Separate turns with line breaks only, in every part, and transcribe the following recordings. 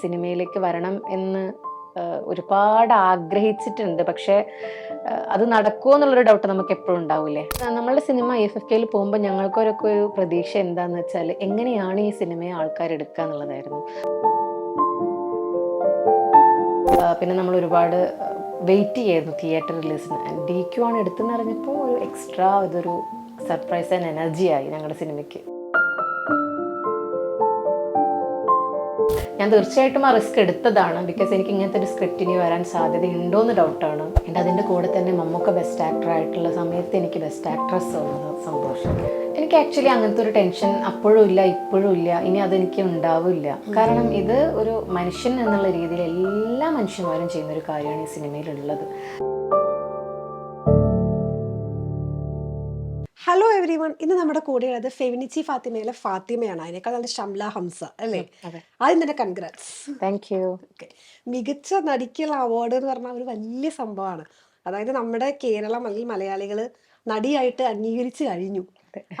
സിനിമയിലേക്ക് വരണം എന്ന് ഒരുപാട് ആഗ്രഹിച്ചിട്ടുണ്ട്. പക്ഷേ അത് നടക്കുമോ എന്നുള്ളൊരു ഡൗട്ട് നമുക്ക് എപ്പോഴും ഉണ്ടാവില്ലേ. നമ്മളുടെ സിനിമ IFFK പോകുമ്പോൾ ഞങ്ങൾക്കൊരൊക്കെ ഒരു പ്രതീക്ഷ എന്താന്ന് വെച്ചാൽ എങ്ങനെയാണ് ഈ സിനിമയെ ആൾക്കാർ എടുക്കുക എന്നുള്ളതായിരുന്നു. പിന്നെ നമ്മൾ ഒരുപാട് വെയിറ്റ് ചെയ്യായിരുന്നു തിയേറ്റർ റിലീസിന്. DQ ആണ് എടുത്തെന്ന് അറിഞ്ഞപ്പോൾ ഒരു എക്സ്ട്രാ ഇതൊരു സർപ്രൈസ് ആൻഡ് എനർജിയായി ഞങ്ങളുടെ സിനിമയ്ക്ക്. ഞാൻ തീർച്ചയായിട്ടും ആ റിസ്ക് എടുത്തതാണ്. ബിക്കോസ് എനിക്ക് ഇങ്ങനത്തെ ഒരു സ്ക്രിപ്റ്റ് ഇനി വരാൻ സാധ്യതയുണ്ടോ എന്ന് ഡൗട്ടാണ്. എൻ്റെ അതിൻ്റെ കൂടെ തന്നെ മമ്മൂക്ക ബെസ്റ്റ് ആക്ടർ ആയിട്ടുള്ള സമയത്ത് എനിക്ക് ബെസ്റ്റ് ആക്ട്രസ് വന്നത് സന്തോഷം. എനിക്ക് ആക്ച്വലി അങ്ങനത്തെ ഒരു ടെൻഷൻ അപ്പോഴും ഇല്ല, ഇപ്പോഴും ഇല്ല, ഇനി അതെനിക്ക് ഉണ്ടാവില്ല. കാരണം ഇത് ഒരു മനുഷ്യൻ എന്നുള്ള രീതിയിൽ എല്ലാ മനുഷ്യന്മാരും ചെയ്യുന്നൊരു കാര്യമാണ് ഈ സിനിമയിലുള്ളത്.
Hello every one. ഇന്ന് നമ്മുടെ കൂടെയുള്ളത് ഫെമിനിച്ചി ഫാത്തിമയിലെ ഫാത്തിമയാണ്. അതിനേക്കാൾ നല്ല ഷംല ഹംസ അല്ലേ? ആദ്യം തന്നെ കൺഗ്രാറ്റ്സ്.
Thank you.
മികച്ച നടിക്കുള്ള അവാർഡ് എന്ന് പറഞ്ഞാൽ ഒരു വലിയ സംഭവമാണ്. അതായത് നമ്മുടെ കേരളം അല്ലെങ്കിൽ മലയാളികൾ നടിയായിട്ട് അംഗീകരിച്ചു കഴിഞ്ഞു.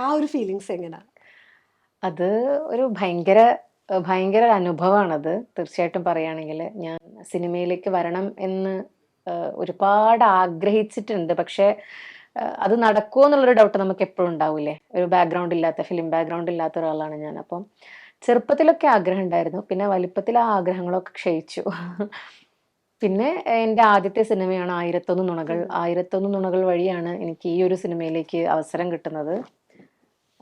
ആ ഒരു ഫീലിങ്സ് എങ്ങനെയാ?
അത് ഒരു ഭയങ്കര ഭയങ്കര അനുഭവമാണത്. തീർച്ചയായിട്ടും പറയുകയാണെങ്കിൽ ഞാൻ സിനിമയിലേക്ക് വരണം എന്ന് ഒരുപാട് ആഗ്രഹിച്ചിട്ടുണ്ട്. പക്ഷേ അത് നടക്കുമോ എന്നുള്ളൊരു ഡൗട്ട് നമുക്ക് എപ്പോഴും ഉണ്ടാവില്ലേ. ഒരു ബാക്ക്ഗ്രൗണ്ട് ഇല്ലാത്ത, ഫിലിം ബാക്ക്ഗ്രൗണ്ട് ഇല്ലാത്ത ഒരാളാണ് ഞാൻ. അപ്പം ചെറുപ്പത്തിലൊക്കെ ആഗ്രഹം ഉണ്ടായിരുന്നു. പിന്നെ വലിപ്പത്തിൽ ആ ആഗ്രഹങ്ങളൊക്കെ ക്ഷയിച്ചു. പിന്നെ എൻ്റെ ആദ്യത്തെ സിനിമയാണ് 1001 നുണകൾ. 1001 നുണകൾ വഴിയാണ് എനിക്ക് ഈ ഒരു സിനിമയിലേക്ക് അവസരം കിട്ടുന്നത്.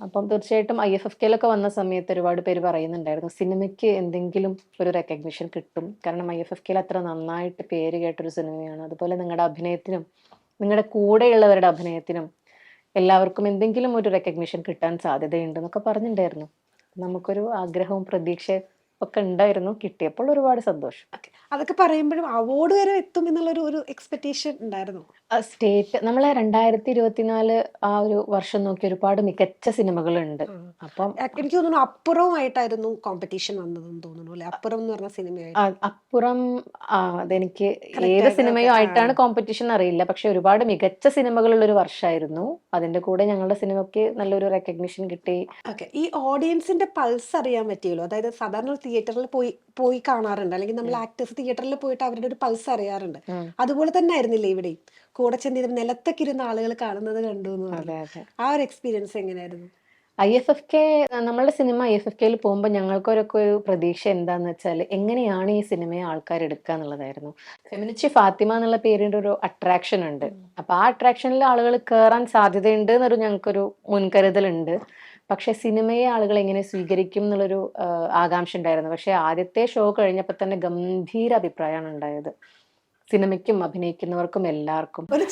അപ്പം തീർച്ചയായിട്ടും IFFK വന്ന സമയത്ത് ഒരുപാട് പേര് പറയുന്നുണ്ടായിരുന്നു സിനിമയ്ക്ക് എന്തെങ്കിലും ഒരു റെക്കഗ്നിഷൻ കിട്ടും. കാരണം IFFK അത്ര നന്നായിട്ട് പേര് കേട്ടൊരു സിനിമയാണ്. അതുപോലെ നിങ്ങളുടെ അഭിനയത്തിനും നിങ്ങളുടെ കൂടെയുള്ളവരുടെ അഭിനയത്തിനും എല്ലാവർക്കും എന്തെങ്കിലും ഒരു റെക്കഗ്നിഷൻ കിട്ടാൻ സാധ്യതയുണ്ടെന്നൊക്കെ പറഞ്ഞിട്ടുണ്ടായിരുന്നു. നമുക്കൊരു ആഗ്രഹവും പ്രതീക്ഷയും ഒക്കെ ഉണ്ടായിരുന്നു. കിട്ടിയപ്പോൾ ഒരുപാട് സന്തോഷം.
അതൊക്കെ പറയുമ്പോഴും അവാർഡ് വരെ എത്തും എന്നുള്ളൊരു ഒരു എക്സ്പെക്ടേഷൻ ഉണ്ടായിരുന്നു.
സ്റ്റേറ്റ് നമ്മളെ 2024 ആ ഒരു വർഷം നോക്കി ഒരുപാട് മികച്ച സിനിമകളുണ്ട്. അപ്പം
എനിക്ക് തോന്നുന്നു അപ്പുറമായിട്ടായിരുന്നു കോമ്പറ്റീഷൻ വന്നതെന്ന് തോന്നുന്നു അല്ലെ? അപ്പുറം എന്ന് പറഞ്ഞ സിനിമയായിട്ട്
അപ്പുറം അതെനിക്ക് ഏത് സിനിമയും ആയിട്ടാണ് കോമ്പറ്റീഷൻ അറിയില്ല. പക്ഷെ ഒരുപാട് മികച്ച സിനിമകളുള്ള ഒരു വർഷമായിരുന്നു. അതിന്റെ കൂടെ ഞങ്ങളുടെ സിനിമയ്ക്ക് നല്ലൊരു റെക്കഗ്നിഷൻ കിട്ടി.
ഈ ഓഡിയൻസിന്റെ പൾസ് അറിയാൻ പറ്റിയല്ലോ. അതായത് സാധാരണ തിയേറ്ററിൽ പോയി കാണാറുണ്ട്, അല്ലെങ്കിൽ നമ്മൾ ആക്ടേഴ്സ് തിയേറ്ററിൽ പോയിട്ട് അവരുടെ ഒരു പൾസ് അറിയാറുണ്ട്. അതുപോലെ തന്നെ ആയിരുന്നില്ലേ ഇവിടെയും? കൂടെ ചെന്ന് നിലത്തൊക്കെ ഇരുന്ന ആളുകൾ കാണുന്നത് കണ്ടു എന്ന് പറഞ്ഞു. ആ ഒരു എക്സ്പീരിയൻസ് എങ്ങനെയായിരുന്നു?
IFFK നമ്മളുടെ സിനിമ IFFK പോകുമ്പോൾ ഞങ്ങൾക്കൊരൊക്കെ ഒരു പ്രതീക്ഷ എന്താന്ന് വെച്ചാൽ എങ്ങനെയാണ് ഈ സിനിമയെ ആൾക്കാർ എടുക്കുക എന്നുള്ളതായിരുന്നു. ഫെമിനിച്ചി ഫാത്തിമ എന്നുള്ള പേരിന്റെ ഒരു അട്രാക്ഷൻ ഉണ്ട്. അപ്പൊ ആ അട്രാക്ഷനിൽ ആളുകൾ കയറാൻ സാധ്യതയുണ്ട് എന്നൊരു ഞങ്ങൾക്കൊരു മുൻകരുതലുണ്ട്. പക്ഷെ സിനിമയെ ആളുകൾ എങ്ങനെ സ്വീകരിക്കും എന്നുള്ളൊരു ആകാംക്ഷ ഉണ്ടായിരുന്നു. പക്ഷെ ആദ്യത്തെ ഷോ കഴിഞ്ഞപ്പോൾ തന്നെ ഗംഭീര അഭിപ്രായമാണ് ഉണ്ടായത്. സിനിമയ്ക്കും അഭിനയിക്കുന്നവർക്കും എല്ലാവർക്കും.
ഒരു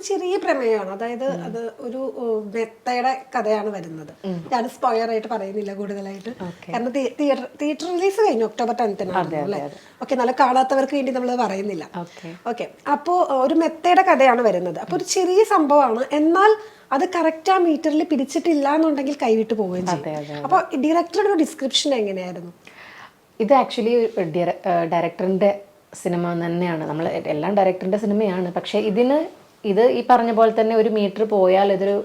ചെറിയ പ്രമേയമാണ്. അതായത് അത് ഒരു മെത്തയുടെ കഥയാണ് വരുന്നത്. ഞാൻ സ്പോയിലർ ആയിട്ട് പറയുന്നില്ല കൂടുതലായിട്ട്. കാരണം തിയേറ്റർ റിലീസ് കഴിഞ്ഞു October 10th അല്ലേ? ഓക്കെ, നല്ല കാണാത്തവർക്ക് വേണ്ടി നമ്മൾ പറയുന്നില്ല. ഓക്കെ, അപ്പോ ഒരു മെത്തയുടെ കഥയാണ് വരുന്നത്. അപ്പൊ ഒരു ചെറിയ സംഭവമാണ്, എന്നാൽ അത് കറക്റ്റ് ആ മീറ്ററിൽ പിടിച്ചിട്ടില്ല എന്നുണ്ടെങ്കിൽ കൈവിട്ട് പോവുകയും ചെയ്യും. അപ്പൊ ഡയറക്ടറുടെ ഒരു ഡിസ്ക്രിപ്ഷൻ എങ്ങനെയായിരുന്നു?
ഇത് ആക്ച്വലി ഡയറക്ടറിന്റെ സിനിമ തന്നെയാണ്. നമ്മൾ എല്ലാം ഡയറക്ടറിന്റെ സിനിമയാണ്. പക്ഷെ ഇത് ഈ പറഞ്ഞ പോലെ തന്നെ ഒരു മീറ്റർ പോയാൽ ഇതൊരു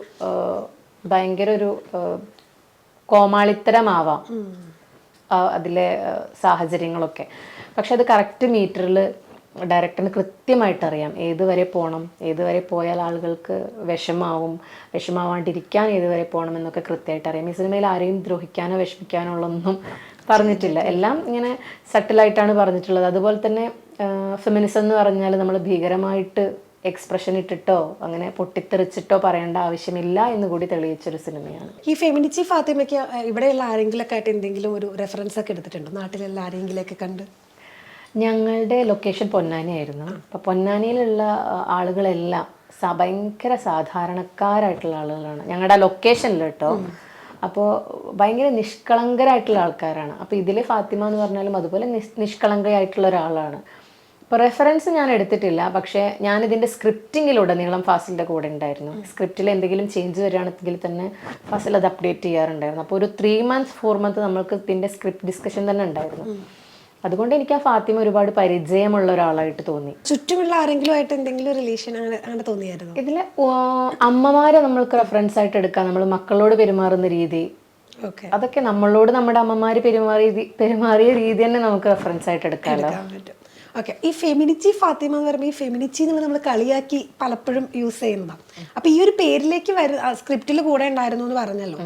ഭയങ്കര ഒരു കോമാളിത്തരമാവാം അതിലെ സാഹചര്യങ്ങളൊക്കെ. പക്ഷെ അത് കറക്റ്റ് മീറ്ററിൽ ഡയറക്ടറിന് കൃത്യമായിട്ട് അറിയാം ഏതുവരെ പോകണം, ഏതുവരെ പോയാൽ ആളുകൾക്ക് വിഷമാവാണ്ടിരിക്കാൻ ഏതുവരെ പോകണം എന്നൊക്കെ കൃത്യമായിട്ട് അറിയാം. ഈ സിനിമയിൽ ആരെയും ദ്രോഹിക്കാനോ വിഷമിക്കാനോ ഉള്ളൊന്നും പറഞ്ഞിട്ടില്ല. എല്ലാം ഇങ്ങനെ സട്ടിലായിട്ടാണ് പറഞ്ഞിട്ടുള്ളത്. അതുപോലെ തന്നെ ഫെമിനിസം എന്ന് പറഞ്ഞാൽ നമ്മൾ ഭീകരമായിട്ട് എക്സ്പ്രഷൻ ഇട്ടിട്ടോ അങ്ങനെ പൊട്ടിത്തെറിച്ചിട്ടോ പറയേണ്ട ആവശ്യമില്ല എന്ന് കൂടി തെളിയിച്ചൊരു സിനിമയാണ്.
ഈ ഫെമിനിച്ചി ഫാത്തിമയ്ക്ക് ഇവിടെയുള്ള ആരെങ്കിലൊക്കെ ആയിട്ട് എന്തെങ്കിലും ഒരു റെഫറൻസ് ഒക്കെ എടുത്തിട്ടുണ്ടോ? നാട്ടിലുള്ള ആരെങ്കിലൊക്കെ കണ്ട്?
ഞങ്ങളുടെ ലൊക്കേഷൻ പൊന്നാനി ആയിരുന്നു. അപ്പോൾ പൊന്നാനിയിലുള്ള ആളുകളെല്ലാം ഭയങ്കര സാധാരണക്കാരായിട്ടുള്ള ആളുകളാണ് ഞങ്ങളുടെ ലൊക്കേഷനിൽ കേട്ടോ. അപ്പോൾ ഭയങ്കര നിഷ്കളങ്കരായിട്ടുള്ള ആൾക്കാരാണ്. അപ്പോൾ ഇതിൽ ഫാത്തിമ എന്ന് പറഞ്ഞാലും അതുപോലെ നിഷ്കളങ്കയായിട്ടുള്ള ഒരാളാണ്. ഇപ്പോൾ റെഫറൻസ് ഞാൻ എടുത്തിട്ടില്ല. പക്ഷേ ഞാനിതിൻ്റെ സ്ക്രിപ്റ്റിങ്ങിലുടനീളം ഫാസിലിൻ്റെ കൂടെ ഉണ്ടായിരുന്നു. സ്ക്രിപ്റ്റിൽ എന്തെങ്കിലും ചേഞ്ച് വരികയാണെങ്കിൽ തന്നെ ഫാസിൽ അത് അപ്ഡേറ്റ് ചെയ്യാറുണ്ടായിരുന്നു. അപ്പോൾ ഒരു 3 months 4 months നമ്മൾക്ക് ഇതിൻ്റെ സ്ക്രിപ്റ്റ് ഡിസ്കഷൻ തന്നെ ഉണ്ടായിരുന്നു. അതുകൊണ്ട് എനിക്ക് ആ ഫാത്തിമ ഒരുപാട് പരിചയമുള്ള ഒരാളായിട്ട് തോന്നി.
ചുറ്റുമുള്ള ആരെങ്കിലും ആയിട്ട് എന്തെങ്കിലും റിലേഷൻ അങ്ങനെ തോന്നിയായിരുന്നു?
ഇതിലെ അമ്മമാരെ നമ്മൾക്ക് റെഫറൻസ് ആയിട്ട് എടുക്കാം. നമ്മൾ മക്കളോട് പെരുമാറുന്ന രീതി,
ഓക്കെ,
അതൊക്കെ നമ്മളോട് നമ്മുടെ അമ്മമാര് പെരുമാറിയ രീതി തന്നെ നമുക്ക് റെഫറൻസ് ആയിട്ട് എടുക്കാമല്ലോ.
എടുക്കാൻ പറ്റും. ഓക്കെ, ഈ ഫെമിനിച്ചി ഫാത്തിമ എന്ന് പറയുമ്പോൾ ഈ ഫെമിനിച്ചി എന്നുള്ളത് നമ്മൾ കളിയാക്കി പലപ്പോഴും യൂസ് ചെയ്യുന്നതാണ്. അപ്പൊ ഈ ഒരു പേരിലേക്ക് സ്ക്രിപ്റ്റിൽ കൂടെ ഉണ്ടായിരുന്നു എന്ന് പറഞ്ഞല്ലോ,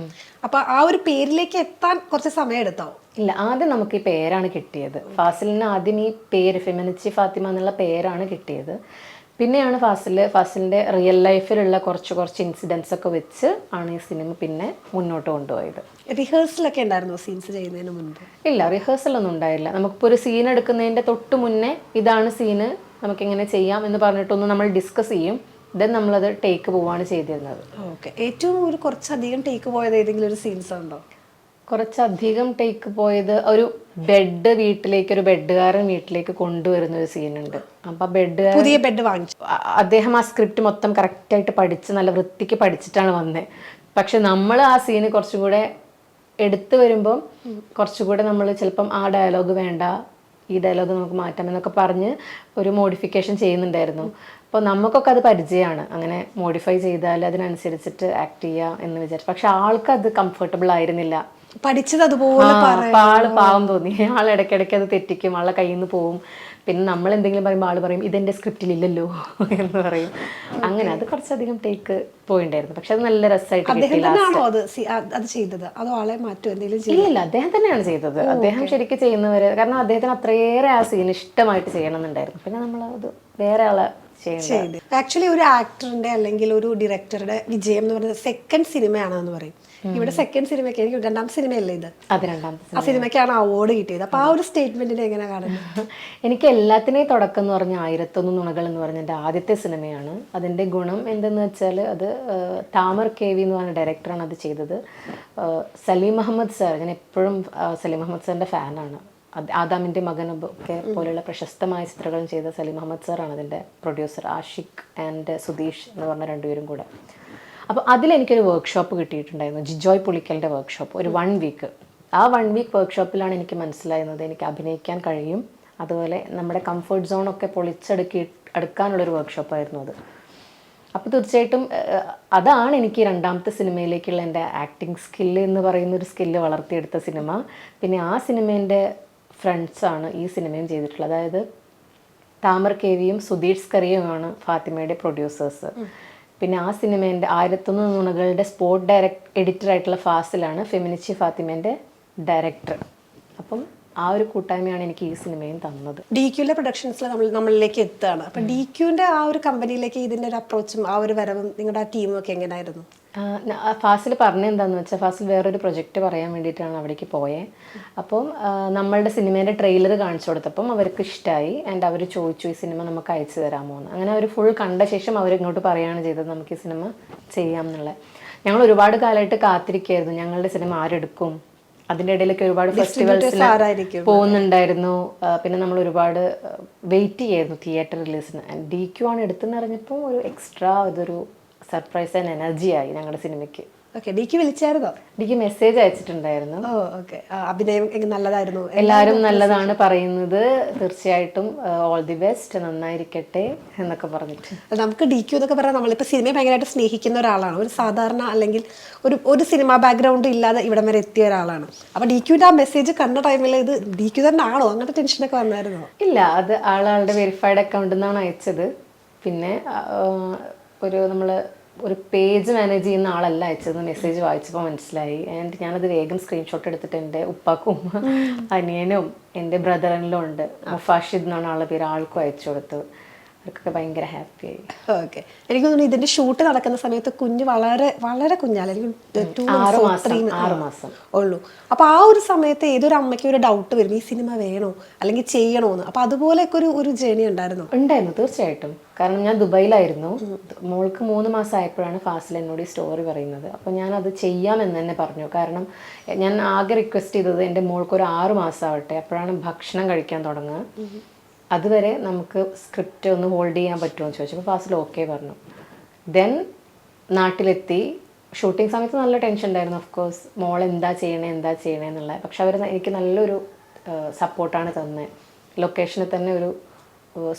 അപ്പൊ ആ ഒരു പേരിലേക്ക് എത്താൻ കുറച്ച് സമയം എടുത്താവും?
ഇല്ല, ആദ്യം നമുക്ക് ഈ പേരാണ് കിട്ടിയത്. ഫാസിലിന് ആദ്യം ഈ പേര് ഫെമിനിച്ചി ഫാത്തിമ എന്നുള്ള പേരാണ് കിട്ടിയത്. പിന്നെയാണ് ഫാസിലിൻ്റെ റിയൽ ലൈഫിലുള്ള കുറച്ച് ഇൻസിഡൻസ് ഒക്കെ വെച്ച് ആണ് ഈ സിനിമ പിന്നെ മുന്നോട്ട് കൊണ്ടുപോയത്.
റിഹേഴ്സലൊക്കെ ഉണ്ടായിരുന്നോ സീൻസ് ചെയ്യുന്നതിന് മുൻപ്?
ഇല്ല, റിഹേഴ്സലൊന്നും ഉണ്ടായില്ല. നമുക്കിപ്പോൾ ഒരു സീൻ എടുക്കുന്നതിൻ്റെ തൊട്ട് മുന്നേ ഇതാണ് സീന്, നമുക്കിങ്ങനെ ചെയ്യാം എന്ന് പറഞ്ഞിട്ടൊന്ന് നമ്മൾ ഡിസ്കസ് ചെയ്യും. ദെൻ നമ്മളത് ടേക്ക് പോവാണ് ചെയ്തിരുന്നത്.
ഓക്കെ, ഏറ്റവും ഒരു കുറച്ചധികം ടേക്ക് പോയത് ഏതെങ്കിലും ഒരു സീൻസ് ഉണ്ടോ?
കുറച്ചധികം ടേക്ക് പോയത് ഒരു ബെഡുകാരൻ വീട്ടിലേക്ക് കൊണ്ടുവരുന്ന ഒരു സീനുണ്ട്. അപ്പം
പുതിയ ബെഡ് വാങ്ങിച്ചു
അദ്ദേഹം ആ സ്ക്രിപ്റ്റ് മൊത്തം കറക്റ്റായിട്ട് പഠിച്ച് നല്ല വൃത്തിക്ക് പഠിച്ചിട്ടാണ് വന്നത്. പക്ഷെ നമ്മൾ ആ സീന് കുറച്ചുകൂടെ എടുത്തു വരുമ്പം കുറച്ചുകൂടെ നമ്മൾ ചിലപ്പം ആ ഡയലോഗ് വേണ്ട, ഈ ഡയലോഗ് നമുക്ക് മാറ്റാം എന്നൊക്കെ പറഞ്ഞ് ഒരു മോഡിഫിക്കേഷൻ ചെയ്യുന്നുണ്ടായിരുന്നു. അപ്പോൾ നമുക്കൊക്കെ അത് പരിചയമാണ്, അങ്ങനെ മോഡിഫൈ ചെയ്താൽ അതിനനുസരിച്ചിട്ട് ആക്ട് ചെയ്യാം എന്ന് വിചാരിച്ചു. പക്ഷെ ആൾക്കത് കംഫർട്ടബിൾ ആയിരുന്നില്ല.
പഠിച്ചത് അതുപോലെ
ആള് പാവം തോന്നി. ആൾ ഇടയ്ക്കിടയ്ക്ക് അത് തെറ്റിക്കും, ആളെ കയ്യിൽ നിന്ന് പോവും. പിന്നെ നമ്മൾ എന്തെങ്കിലും പറയുമ്പോൾ ആൾ പറയും ഇതെന്റെ സ്ക്രിപ്റ്റിൽ ഇല്ലല്ലോ എന്ന് പറയും. അങ്ങനെ അത് കുറച്ചധികം ടേക്ക് പോയിണ്ടായിരുന്നു. പക്ഷെ അത് നല്ല രസമായിട്ട് ഇല്ല, അദ്ദേഹം തന്നെയാണ് ചെയ്തത്. അദ്ദേഹം ശരിക്കും ചെയ്യുന്നവര്, കാരണം അദ്ദേഹത്തിന് അത്രയേറെ ആ സീൻ ഇഷ്ടമായിട്ട് ചെയ്യണമെന്നുണ്ടായിരുന്നു. പിന്നെ നമ്മൾ അത് വേറെ ആളെ
ചെയ്ത് ആക്ച്വലി ഒരു ആക്ടറിന്റെ അല്ലെങ്കിൽ ഒരു ഡയറക്ടറുടെ വിജയം എന്ന് പറയുന്നത് സെക്കൻഡ് സിനിമയാണെന്ന് പറയും. ഇവിടെ സെക്കൻഡ് സിനിമയ്ക്ക്, എനിക്ക് രണ്ടാം സിനിമയല്ലേ ഇത്, ആ സിനിമയ്ക്കാണ് അവാർഡ് കിട്ടിയത്. അപ്പൊ ആ ഒരു സ്റ്റേറ്റ്മെന്റിനെ എങ്ങനെ കാണുന്നത്?
എനിക്ക് എല്ലാത്തിനെയും തുടക്കം എന്ന് പറഞ്ഞാൽ 1001 നുണകൾ എന്ന് പറഞ്ഞ എൻ്റെ ആദ്യത്തെ സിനിമയാണ്. അതിൻ്റെ ഗുണം എന്തെന്ന് വെച്ചാൽ അത് താമർ KV എന്ന് പറഞ്ഞ ഡയറക്ടറാണ് അത് ചെയ്തത്. സലീം അഹമ്മദ് സാർ, ഞാൻ എപ്പോഴും സലീം അഹമ്മദ് സാറിൻ്റെ ഫാനാണ്. ആദാമിൻ്റെ മകൻ ഒക്കെ പോലെയുള്ള പ്രശസ്തമായ ചിത്രങ്ങളും ചെയ്ത സലീം അഹമ്മദ് സാറാണ് അതിൻ്റെ പ്രൊഡ്യൂസർ. ആഷിഖ് ആൻഡ് സുധീഷ് എന്ന് പറഞ്ഞ രണ്ടുപേരും കൂടെ. അപ്പോൾ അതിലെനിക്കൊരു വർക്ക്ഷോപ്പ് കിട്ടിയിട്ടുണ്ടായിരുന്നു, ജിജോയ് പുളിക്കലിൻ്റെ വർക്ക്ഷോപ്പ്, ഒരു 1 വീക്ക്. ആ 1 വീക്ക് വർക്ക്ഷോപ്പിലാണ് എനിക്ക് മനസ്സിലായിരുന്നത് എനിക്ക് അഭിനയിക്കാൻ കഴിയും, അതുപോലെ നമ്മുടെ കംഫർട്ട് സോണൊക്കെ എടുക്കാനുള്ളൊരു വർക്ക്ഷോപ്പായിരുന്നു അത്. അപ്പോൾ തീർച്ചയായിട്ടും അതാണ് എനിക്ക് രണ്ടാമത്തെ സിനിമയിലേക്കുള്ള എൻ്റെ ആക്ടിങ് സ്കില്ല് എന്ന് പറയുന്നൊരു സ്കില്ല് വളർത്തിയെടുത്ത സിനിമ. പിന്നെ ആ സിനിമേൻ്റെ ഫ്രണ്ട്സാണ് ഈ സിനിമയും ചെയ്തിട്ടുള്ളത്. അതായത് താമർ KVയും സുധീഷ് സ്കറിയുമാണ് ഫാത്തിമയുടെ പ്രൊഡ്യൂസേഴ്സ്. പിന്നെ ആ സിനിമേൻ്റെ 1001 നുണകളുടെ സ്പോട്ട് എഡിറ്ററായിട്ടുള്ള ഫാസിലാണ് ഫെമിനിച്ചി ഫാത്തിമേൻ്റെ ഡയറക്ടർ. അപ്പം ആ ഒരു കൂട്ടായ്മയാണ് എനിക്ക് ഈ സിനിമയും തന്നത്.
DQലെ പ്രൊഡക്ഷൻസിൽ നമ്മളിലേക്ക് എത്തുകയാണ്. അപ്പം DQന്റെ ആ ഒരു കമ്പനിയിലേക്ക് ഇതിൻ്റെ ഒരു അപ്രോച്ചും ആ ഒരു വരവും നിങ്ങളുടെ ആ ടീമും ഒക്കെ എങ്ങനെയായിരുന്നു?
ഫാസിൽ പറഞ്ഞെന്താണെന്ന് വെച്ചാൽ, ഫാസിൽ വേറൊരു പ്രൊജക്റ്റ് പറയാൻ വേണ്ടിയിട്ടാണ് അവിടേക്ക് പോയത്. അപ്പം നമ്മളുടെ സിനിമേൻ്റെ ട്രെയിലർ കാണിച്ചു കൊടുത്തപ്പം അവർക്ക് ഇഷ്ടമായി. ആൻഡ് അവർ ചോദിച്ചു ഈ സിനിമ നമുക്ക് അയച്ചു തരാമോ എന്ന്. അങ്ങനെ അവർ ഫുൾ കണ്ട ശേഷം അവർ ഇങ്ങോട്ട് പറയുകയാണ് ചെയ്തത് നമുക്ക് ഈ സിനിമ ചെയ്യാം എന്നുള്ളത്. ഞങ്ങൾ ഒരുപാട് കാലമായിട്ട് കാത്തിരിക്കുകയായിരുന്നു ഞങ്ങളുടെ സിനിമ ആരെടുക്കും. അതിൻ്റെ ഇടയിലൊക്കെ ഒരുപാട് ഫെസ്റ്റിവൽസിന് പോകുന്നുണ്ടായിരുന്നു. പിന്നെ നമ്മൾ ഒരുപാട് വെയിറ്റ് ചെയ്യായിരുന്നു തിയേറ്റർ റിലീസിന്. DQ ആണ് എടുത്തെന്ന് അറിഞ്ഞപ്പോൾ ഒരു എക്സ്ട്രാ ഇതൊരു സർപ്രൈസ് ആൻഡ് എനർജി ആയി ഞങ്ങളുടെ സിനിമയ്ക്ക്.
ഓക്കെ, DQ വിളിച്ചായിരുന്നോ?
DQ മെസ്സേജ് അയച്ചിട്ടുണ്ടായിരുന്നു.
അഭിനയം നല്ലതായിരുന്നു,
എല്ലാവരും നല്ലതാണ് പറയുന്നത്, തീർച്ചയായിട്ടും ഓൾ ദി ബെസ്റ്റ്, നന്നായിരിക്കട്ടെ എന്നൊക്കെ പറഞ്ഞിട്ട്.
നമുക്ക് DQ എന്നൊക്കെ പറഞ്ഞാൽ നമ്മളിപ്പോൾ സിനിമയെ ഭയങ്കരമായിട്ട് സ്നേഹിക്കുന്ന ഒരാളാണ്, ഒരു സാധാരണ അല്ലെങ്കിൽ ഒരു സിനിമ ബാക്ക്ഗ്രൗണ്ട് ഇല്ലാതെ ഇവിടം വരെ എത്തിയ ഒരാളാണ്. അപ്പോൾ DQന്റെ ആ മെസ്സേജ് കണ്ട ടൈമിൽ ഇത് DQ തന്നെ ആണോ, അങ്ങനത്തെ ടെൻഷനൊക്കെ വന്നായിരുന്നോ?
ഇല്ല, അത് ആളുടെ വെരിഫൈഡ് അക്കൗണ്ടിൽ നിന്നാണ് അയച്ചത്. പിന്നെ നമ്മൾ ഒരു പേജ് മാനേജ് ചെയ്യുന്ന ആളല്ല അയച്ചത്, മെസ്സേജ് വായിച്ചപ്പോൾ മനസ്സിലായി. ആൻഡ് ഞാനത് വേഗം സ്ക്രീൻഷോട്ട് എടുത്തിട്ട് എൻ്റെ ഉപ്പാക്കും അനിയനും എൻ്റെ ബ്രദറിനും ഉണ്ട്, മുഫാഷിദ് എന്നാണ് ആളുടെ പേര്, ആൾക്കും അയച്ചു കൊടുത്തു. അവർക്കൊക്കെ ഭയങ്കര ഹാപ്പിയായി.
ഓക്കെ, എനിക്ക് തോന്നുന്നു ഇതിന്റെ ഷൂട്ട് നടക്കുന്ന സമയത്ത് കുഞ്ഞ് വളരെ വളരെ കുഞ്ഞാല്, എനിക്ക്
6 മാസം
ഉള്ളൂ. അപ്പൊ ആ ഒരു സമയത്ത് ഏതൊരു അമ്മയ്ക്ക് ഒരു ഡൗട്ട് വരും, ഈ സിനിമ വേണോ അല്ലെങ്കിൽ ചെയ്യണോന്ന്. അപ്പൊ അതുപോലെയൊക്കെ ഒരു ജേണി ഉണ്ടായിരുന്നു?
തീർച്ചയായിട്ടും. കാരണം ഞാൻ ദുബായിലായിരുന്നു. മോൾക്ക് 3 മാസം ആയപ്പോഴാണ് ഫാസിൽ എന്നോട് ഈ സ്റ്റോറി പറയുന്നത്. അപ്പോൾ ഞാനത് ചെയ്യാമെന്ന് തന്നെ പറഞ്ഞു. കാരണം ഞാൻ ആകെ റിക്വസ്റ്റ് ചെയ്തത് എൻ്റെ മോൾക്ക് ഒരു 6 മാസം ആവട്ടെ, അപ്പോഴാണ് ഭക്ഷണം കഴിക്കാൻ തുടങ്ങുക, അതുവരെ നമുക്ക് സ്ക്രിപ്റ്റ് ഒന്ന് ഹോൾഡ് ചെയ്യാൻ പറ്റുമോ എന്ന് ചോദിച്ചപ്പോൾ ഫാസിൽ ഓക്കെ പറഞ്ഞു. ദെൻ നാട്ടിലെത്തി. ഷൂട്ടിംഗ് സമയത്ത് നല്ല ടെൻഷൻ ഉണ്ടായിരുന്നു, ഓഫ് കോഴ്സ്, മോൾ എന്താ ചെയ്യണേ എന്നുള്ളത്. പക്ഷെ അവർ എനിക്ക് നല്ലൊരു സപ്പോർട്ടാണ് തന്നത്. ലൊക്കേഷനിൽ തന്നെ ഒരു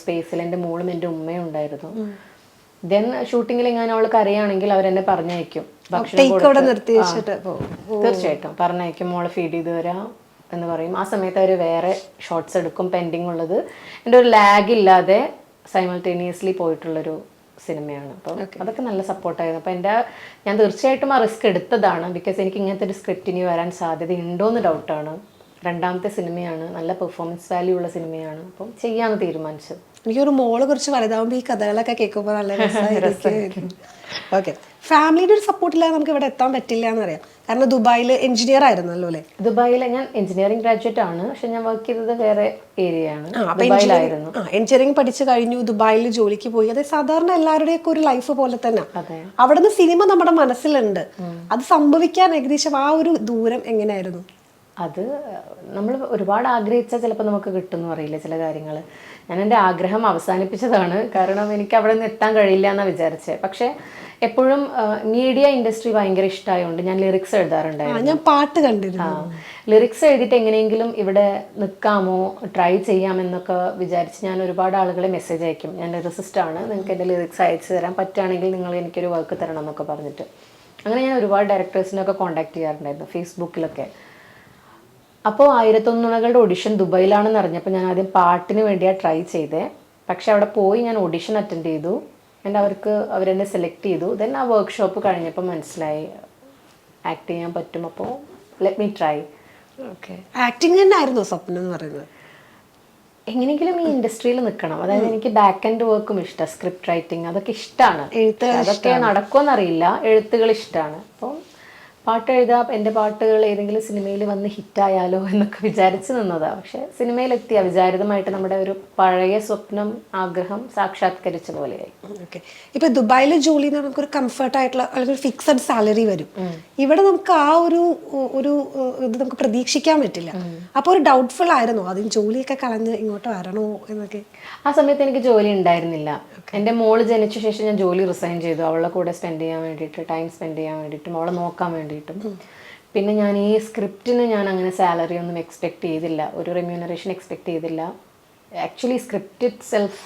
സ്പേസിൽ എൻ്റെ മോളും എൻ്റെ ഉമ്മയും ഉണ്ടായിരുന്നു. ദെൻ ഷൂട്ടിങ്ങിൽ എങ്ങാനും അവൾ കരയാണെങ്കിൽ അവരെന്നെ പറഞ്ഞയക്കും, ഭക്ഷണം
ടേക്ക് അവിടെ
കൊടുത്ത്.
നിർത്തി വെച്ചിട്ട്
തീർച്ചയായിട്ടും പറഞ്ഞയക്കും, മോളെ ഫീഡ് ചെയ്ത് തരാം എന്ന് പറയും. ആ സമയത്ത് അവർ വേറെ ഷോർട്സ് എടുക്കും പെൻഡിങ് ഉള്ളത്. എൻ്റെ ഒരു ലാഗ് ഇല്ലാതെ സൈമൾട്ടേനിയസ്ലി പോയിട്ടുള്ളൊരു സിനിമയാണ്. അപ്പം അതൊക്കെ നല്ല സപ്പോർട്ടായിരുന്നു. അപ്പം ഞാൻ തീർച്ചയായിട്ടും ആ റിസ്ക് എടുത്തതാണ്. ബിക്കോസ് എനിക്ക് ഇങ്ങനത്തെ ഒരു സ്ക്രിപ്റ്റ് ഇനി വരാൻ സാധ്യത ഉണ്ടോയെന്ന് ഡൗട്ടാണ്. രണ്ടാമത്തെ സിനിമയാണ്, നല്ല പെർഫോമൻസ് വാല്യൂ ഉള്ള സിനിമയാണ്. അപ്പം ചെയ്യാമെന്ന് തീരുമാനിച്ചു.
എനിക്കൊരു മോള് കുറച്ച് വലുതാവുമ്പോൾ ഈ കഥകളൊക്കെ കേൾക്കുമ്പോൾ നല്ല രസമായിരിക്കും. ഓക്കെ, ഫാമിലിയുടെ ഒരു സപ്പോർട്ടില്ലാതെ നമുക്ക് ഇവിടെ എത്താൻ പറ്റില്ല എന്നറിയാം. കാരണം ദുബായിൽ എഞ്ചിനീയർ ആയിരുന്നല്ലോ അല്ലേ?
ദുബായിൽ ഞാൻ എഞ്ചിനീയറിംഗ് ഗ്രാജുവേറ്റ് ആണ്, പക്ഷെ ഞാൻ വർക്ക് ചെയ്തത് വേറെ ഏരിയയാണ്. ദുബായിലായിരുന്നു.
എഞ്ചിനീയറിംഗ് പഠിച്ചു കഴിഞ്ഞു, ദുബായിൽ ജോലിക്ക് പോയി. അത് സാധാരണ എല്ലാവരുടെയൊക്കെ ഒരു ലൈഫ് പോലെ തന്നെ.
അതെ.
അവിടുന്ന് സിനിമ നമ്മുടെ മനസ്സിലുണ്ട്. അത് സംഭവിക്കാൻ ഏകദേശം ആ ഒരു ദൂരം എങ്ങനെയായിരുന്നു?
അത് നമ്മൾ ഒരുപാട് ആഗ്രഹിച്ചാൽ ചിലപ്പോൾ നമുക്ക് കിട്ടുമെന്ന് അറിയില്ല ചില കാര്യങ്ങൾ. ഞാൻ എൻ്റെ ആഗ്രഹം അവസാനിപ്പിച്ചതാണ്. കാരണം എനിക്ക് അവിടെ നിന്ന് എത്താൻ കഴിയില്ല എന്നാണ് വിചാരിച്ചത്. പക്ഷേ എപ്പോഴും മീഡിയ ഇൻഡസ്ട്രി ഭയങ്കര ഇഷ്ടമായതുകൊണ്ട് ഞാൻ ലിറിക്സ് എഴുതാറുണ്ടായിരുന്നു.
ഞാൻ പാട്ട് കണ്ടിരുന്നു.
ലിറിക്സ് എഴുതിയിട്ട് എങ്ങനെയെങ്കിലും ഇവിടെ നിൽക്കാമോ, ട്രൈ ചെയ്യാമെന്നൊക്കെ വിചാരിച്ച് ഞാൻ ഒരുപാട് ആളുകളെ മെസ്സേജ് അയക്കും. ഞാൻ ലിറിസിസ്റ്റാണ്, നിങ്ങൾക്ക് എൻ്റെ ലിറിക്സ് അയച്ചു തരാൻ പറ്റുകയാണെങ്കിൽ നിങ്ങൾ എനിക്കൊരു വർക്ക് തരണം എന്നൊക്കെ പറഞ്ഞിട്ട്. അങ്ങനെ ഞാൻ ഒരുപാട് ഡയറക്ടേഴ്സിനൊക്കെ കോൺടാക്ട് ചെയ്യാറുണ്ടായിരുന്നു ഫേസ്ബുക്കിലൊക്കെ. അപ്പോൾ 1001 നുണകളുടെ ഓഡിഷൻ ദുബായിലാണെന്ന് അറിഞ്ഞപ്പോൾ ഞാൻ ആദ്യം പാട്ടിന് വേണ്ടിയാണ് ട്രൈ ചെയ്തേ. പക്ഷെ അവിടെ പോയി ഞാൻ ഓഡിഷൻ അറ്റൻഡ് ചെയ്തു. ആൻഡ് അവരെന്നെ സെലക്ട് ചെയ്തു. ദെൻ ആ വർക്ക്ഷോപ്പ് കഴിഞ്ഞപ്പോൾ മനസ്സിലായി ആക്ട് ചെയ്യാൻ പറ്റും. അപ്പോൾ let me try.
Okay, acting തന്നെ ആയിരുന്നു സ്വപ്നം എന്ന് പറയുന്നത്?
എങ്ങനെയെങ്കിലും ഈ ഇൻഡസ്ട്രിയിൽ നിൽക്കണം. അതായത് എനിക്ക് ബാക്ക് എൻഡ് വർക്കും ഇഷ്ടമാണ്, സ്ക്രിപ്റ്റ് റൈറ്റിംഗ് അതൊക്കെ ഇഷ്ടമാണ്. അതൊക്കെ നടക്കുമെന്നറിയില്ല. എഴുത്തുകൾ ഇഷ്ടമാണ്. അപ്പം പാട്ട് എഴുതാം, എൻ്റെ പാട്ടുകൾ ഏതെങ്കിലും സിനിമയിൽ വന്ന് ഹിറ്റായാലോ എന്നൊക്കെ വിചാരിച്ച് നിന്നതാണ്. പക്ഷെ സിനിമയിലെത്തിയ വിചാരിതമായിട്ട് നമ്മുടെ ഒരു പഴയ സ്വപ്നം, ആഗ്രഹം സാക്ഷാത്കരിച്ച പോലെയായി.
ഓക്കെ, ഇപ്പൊ ദുബായിൽ ജോലി എന്ന് പറഞ്ഞാൽ നമുക്കൊരു കംഫർട്ട് ആയിട്ടുള്ള അല്ലെങ്കിൽ ഫിക്സഡ് സാലറി വരും. ഇവിടെ നമുക്ക് ആ ഒരു ഇത് നമുക്ക് പ്രതീക്ഷിക്കാൻ പറ്റില്ല. അപ്പോൾ ഒരു ഡൗട്ട്ഫുൾ ആയിരുന്നു ആദ്യം ജോലിയൊക്കെ കളഞ്ഞ് ഇങ്ങോട്ട് വരണോ എന്നൊക്കെ?
ആ സമയത്ത് എനിക്ക് ജോലി ഉണ്ടായിരുന്നില്ല. എൻ്റെ മോള് ജനിച്ച ശേഷം ഞാൻ ജോലി റിസൈൻ ചെയ്തു, അവളുടെ കൂടെ സ്പെൻഡ് ചെയ്യാൻ വേണ്ടിയിട്ട്, ടൈം സ്പെൻഡ് ചെയ്യാൻ വേണ്ടിയിട്ടും അവളെ നോക്കാൻ വേണ്ടിയിട്ടും. പിന്നെ ഞാൻ ഈ സ്ക്രിപ്റ്റിന് ഞാൻ അങ്ങനെ സാലറി ഒന്നും എക്സ്പെക്ട് ചെയ്തില്ല, ഒരു റെമ്യൂണറേഷൻ എക്സ്പെക്ട് ചെയ്തില്ല. Actually script it self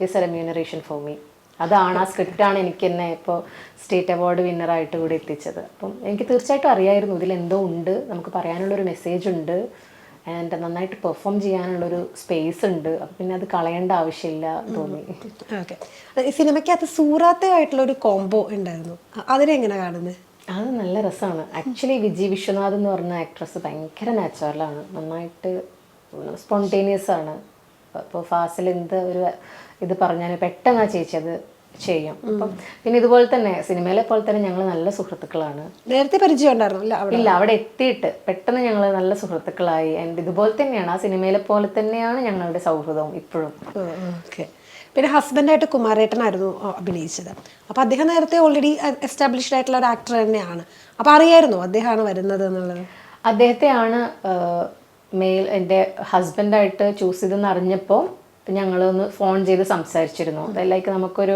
is A remuneration for me. അതാണ്, ആ സ്ക്രിപ്റ്റാണ് എനിക്ക് എന്നെ ഇപ്പോൾ സ്റ്റേറ്റ് അവാർഡ് വിന്നറായിട്ട് കൂടി എത്തിച്ചത്. അപ്പം എനിക്ക് തീർച്ചയായിട്ടും അറിയായിരുന്നു ഇതിലെന്തോ ഉണ്ട്, നമുക്ക് പറയാനുള്ളൊരു മെസ്സേജ് ഉണ്ട്, ആൻഡ് നന്നായിട്ട് പെർഫോം ചെയ്യാനുള്ളൊരു സ്പേസ് ഉണ്ട്. അപ്പം പിന്നെ അത് കളയേണ്ട ആവശ്യമില്ല തോന്നി.
ഓക്കെ, ഈ സിനിമയ്ക്കകത്ത് സൂറാത്തയായിട്ടുള്ളൊരു കോംബോ ഉണ്ടായിരുന്നു, അതിനെങ്ങനെ കാണുന്നത്?
അത് നല്ല രസമാണ്. ആക്ച്വലി വിജി വിശ്വനാഥ് എന്ന് പറഞ്ഞ ആക്ട്രസ് ഭയങ്കര നാച്ചുറലാണ്, നന്നായിട്ട് സ്പോണ്ടേനിയസ് ആണ്. അപ്പോൾ ഫാസിൽ എന്ത് ഒരു ഇത് പറഞ്ഞാൽ പെട്ടെന്ന് ആ ചേച്ചി അത് ചെയ്യും. അപ്പം പിന്നെ ഇതുപോലെ തന്നെ സിനിമയിലെ പോലെ തന്നെ ഞങ്ങൾ നല്ല സുഹൃത്തുക്കളാണ്.
നേരത്തെ പരിചയം ഉണ്ടായിരുന്നു?
ഇല്ല, അവിടെ എത്തിയിട്ട് പെട്ടെന്ന് ഞങ്ങൾ നല്ല സുഹൃത്തുക്കളായി. ആൻഡ് ഇതുപോലെ തന്നെയാണ്, ആ സിനിമയിലെ പോലെ തന്നെയാണ് ഞങ്ങളുടെ സൗഹൃദവും ഇപ്പോഴും.
ഓക്കെ, പിന്നെ ഹസ്ബൻഡായിട്ട് കുമാരേട്ടനായിരുന്നു അഭിനയിച്ചത്. അപ്പോൾ അദ്ദേഹം നേരത്തെ ഓൾറെഡി എസ്റ്റാബ്ലിഷ്ഡ് ആയിട്ടുള്ള ഒരു ആക്ടർ തന്നെയാണ്. അപ്പോൾ അറിയായിരുന്നു അദ്ദേഹമാണ് വരുന്നത് എന്നുള്ളത്?
അദ്ദേഹത്തെയാണ് എൻ്റെ ഹസ്ബൻഡായിട്ട് ചൂസ് ചെയ്തെന്ന് അറിഞ്ഞപ്പോൾ ഞങ്ങളൊന്ന് ഫോൺ ചെയ്ത് സംസാരിച്ചിരുന്നു. ലൈക്ക് നമുക്കൊരു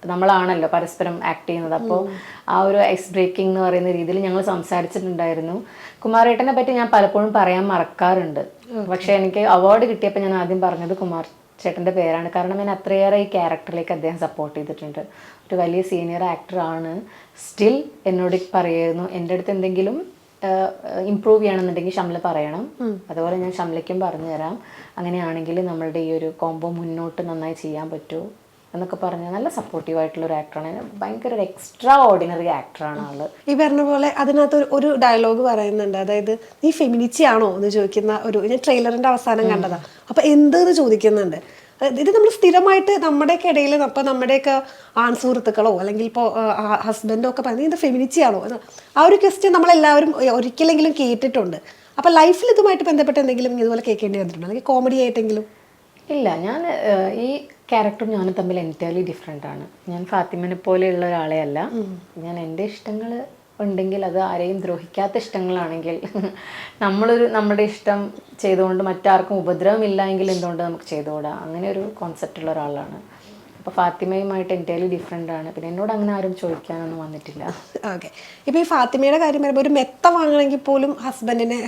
നമ്മളാണല്ലോ പരസ്പരം ആക്ട് ചെയ്യുന്നത്. അപ്പോൾ ആ ഒരു ഐസ് ബ്രേക്കിംഗ് എന്ന് പറയുന്ന രീതിയിൽ ഞങ്ങൾ സംസാരിച്ചിട്ടുണ്ടായിരുന്നു. കുമാരേട്ടനെ പറ്റി ഞാൻ പലപ്പോഴും പറയാൻ മറക്കാറുണ്ട്. പക്ഷേ എനിക്ക് അവാർഡ് കിട്ടിയപ്പോൾ ഞാൻ ആദ്യം പറഞ്ഞത് കുമാർ ചേട്ടൻ്റെ പേരാണ്. കാരണം ഞാൻ അത്രയേറെ ഈ ക്യാരക്ടറിലേക്ക് അദ്ദേഹം സപ്പോർട്ട് ചെയ്തിട്ടുണ്ട്. ഒരു വലിയ സീനിയർ ആക്ടറാണ്. സ്റ്റിൽ എന്നോട് പറയായിരുന്നു, എൻ്റെ അടുത്ത് എന്തെങ്കിലും ഇമ്പ്രൂവ് ചെയ്യണമെന്നുണ്ടെങ്കിൽ ഷംല പറയണം, അതുപോലെ ഞാൻ ഷംലയ്ക്കും പറഞ്ഞുതരാം, അങ്ങനെയാണെങ്കിൽ നമ്മളുടെ ഈ ഒരു കോംബോ മുന്നോട്ട് നന്നായി ചെയ്യാൻ പറ്റൂ എന്നൊക്കെ പറഞ്ഞ് നല്ല സപ്പോർട്ടീവായിട്ടുള്ള ഒരു ആക്ടറാണ്. ഭയങ്കര ഒരു എക്സ്ട്രാ ഓർഡിനറി ആക്ടറാണ് ആള്.
ഈ പറഞ്ഞ പോലെ അതിനകത്ത് ഒരു ഡയലോഗ് പറയുന്നുണ്ട്, അതായത് നീ ഫെമിനിറ്റി ആണോ എന്ന് ചോദിക്കുന്ന ഞാൻ ട്രെയിലറിന്റെ അവസാനം കണ്ടതാ. അപ്പൊ എന്തെന്ന് ചോദിക്കുന്നുണ്ട്. ഇത് നമ്മൾ സ്ഥിരമായിട്ട് നമ്മുടെയൊക്കെ ഇടയിൽ ഇപ്പം നമ്മുടെയൊക്കെ സുഹൃത്തുക്കളോ അല്ലെങ്കിൽ ഇപ്പോൾ ഹസ്ബൻഡോ ഒക്കെ പറഞ്ഞത് ഇത് ഫെമിനിറ്റി ആണോ എന്ന് ആ ഒരു ക്വസ്റ്റ്യൻ നമ്മളെല്ലാവരും ഒരിക്കലെങ്കിലും കേട്ടിട്ടുണ്ട്. അപ്പം ലൈഫിൽ ഇതുമായിട്ട് ബന്ധപ്പെട്ട് എന്തെങ്കിലും ഇതുപോലെ കേൾക്കേണ്ടി വന്നിട്ടുണ്ടോ, അല്ലെങ്കിൽ കോമഡി ആയിട്ടെങ്കിലും?
ഇല്ല, ഞാൻ ഈ ക്യാരക്ടറും ഞാനും തമ്മിൽ എൻറ്റയർലി ഡിഫറെൻ്റ് ആണ്. ഞാൻ ഫാത്തിമനെ പോലെയുള്ള ഒരാളെ അല്ല. ഞാൻ എൻ്റെ ഇഷ്ടങ്ങൾ ഉണ്ടെങ്കിൽ അത് ആരെയും ദ്രോഹിക്കാത്ത ഇഷ്ടങ്ങളാണെങ്കിൽ നമ്മുടെ ഇഷ്ടം ചെയ്തുകൊണ്ട് മറ്റാർക്കും ഉപദ്രവമില്ല എങ്കിൽ എന്തുകൊണ്ട് നമുക്ക് ചെയ്തുകൂടാ, അങ്ങനെ ഒരു കോൺസെപ്റ്റ് ഉള്ള ഒരാളാണ്. അപ്പോൾ ഫാത്തിമയുമായിട്ട് എൻറ്റയർലി ഡിഫറെൻ്റ് ആണ്. പിന്നെ എന്നോട് അങ്ങനെ ആരും ചോദിക്കാനൊന്നും വന്നിട്ടില്ല.
ഓക്കെ, ഇപ്പോൾ ഈ ഫാത്തിമയുടെ കാര്യം പറയുമ്പോൾ ഒരു മെത്ത വാങ്ങണമെങ്കിൽ പോലും ഹസ്ബൻഡിന്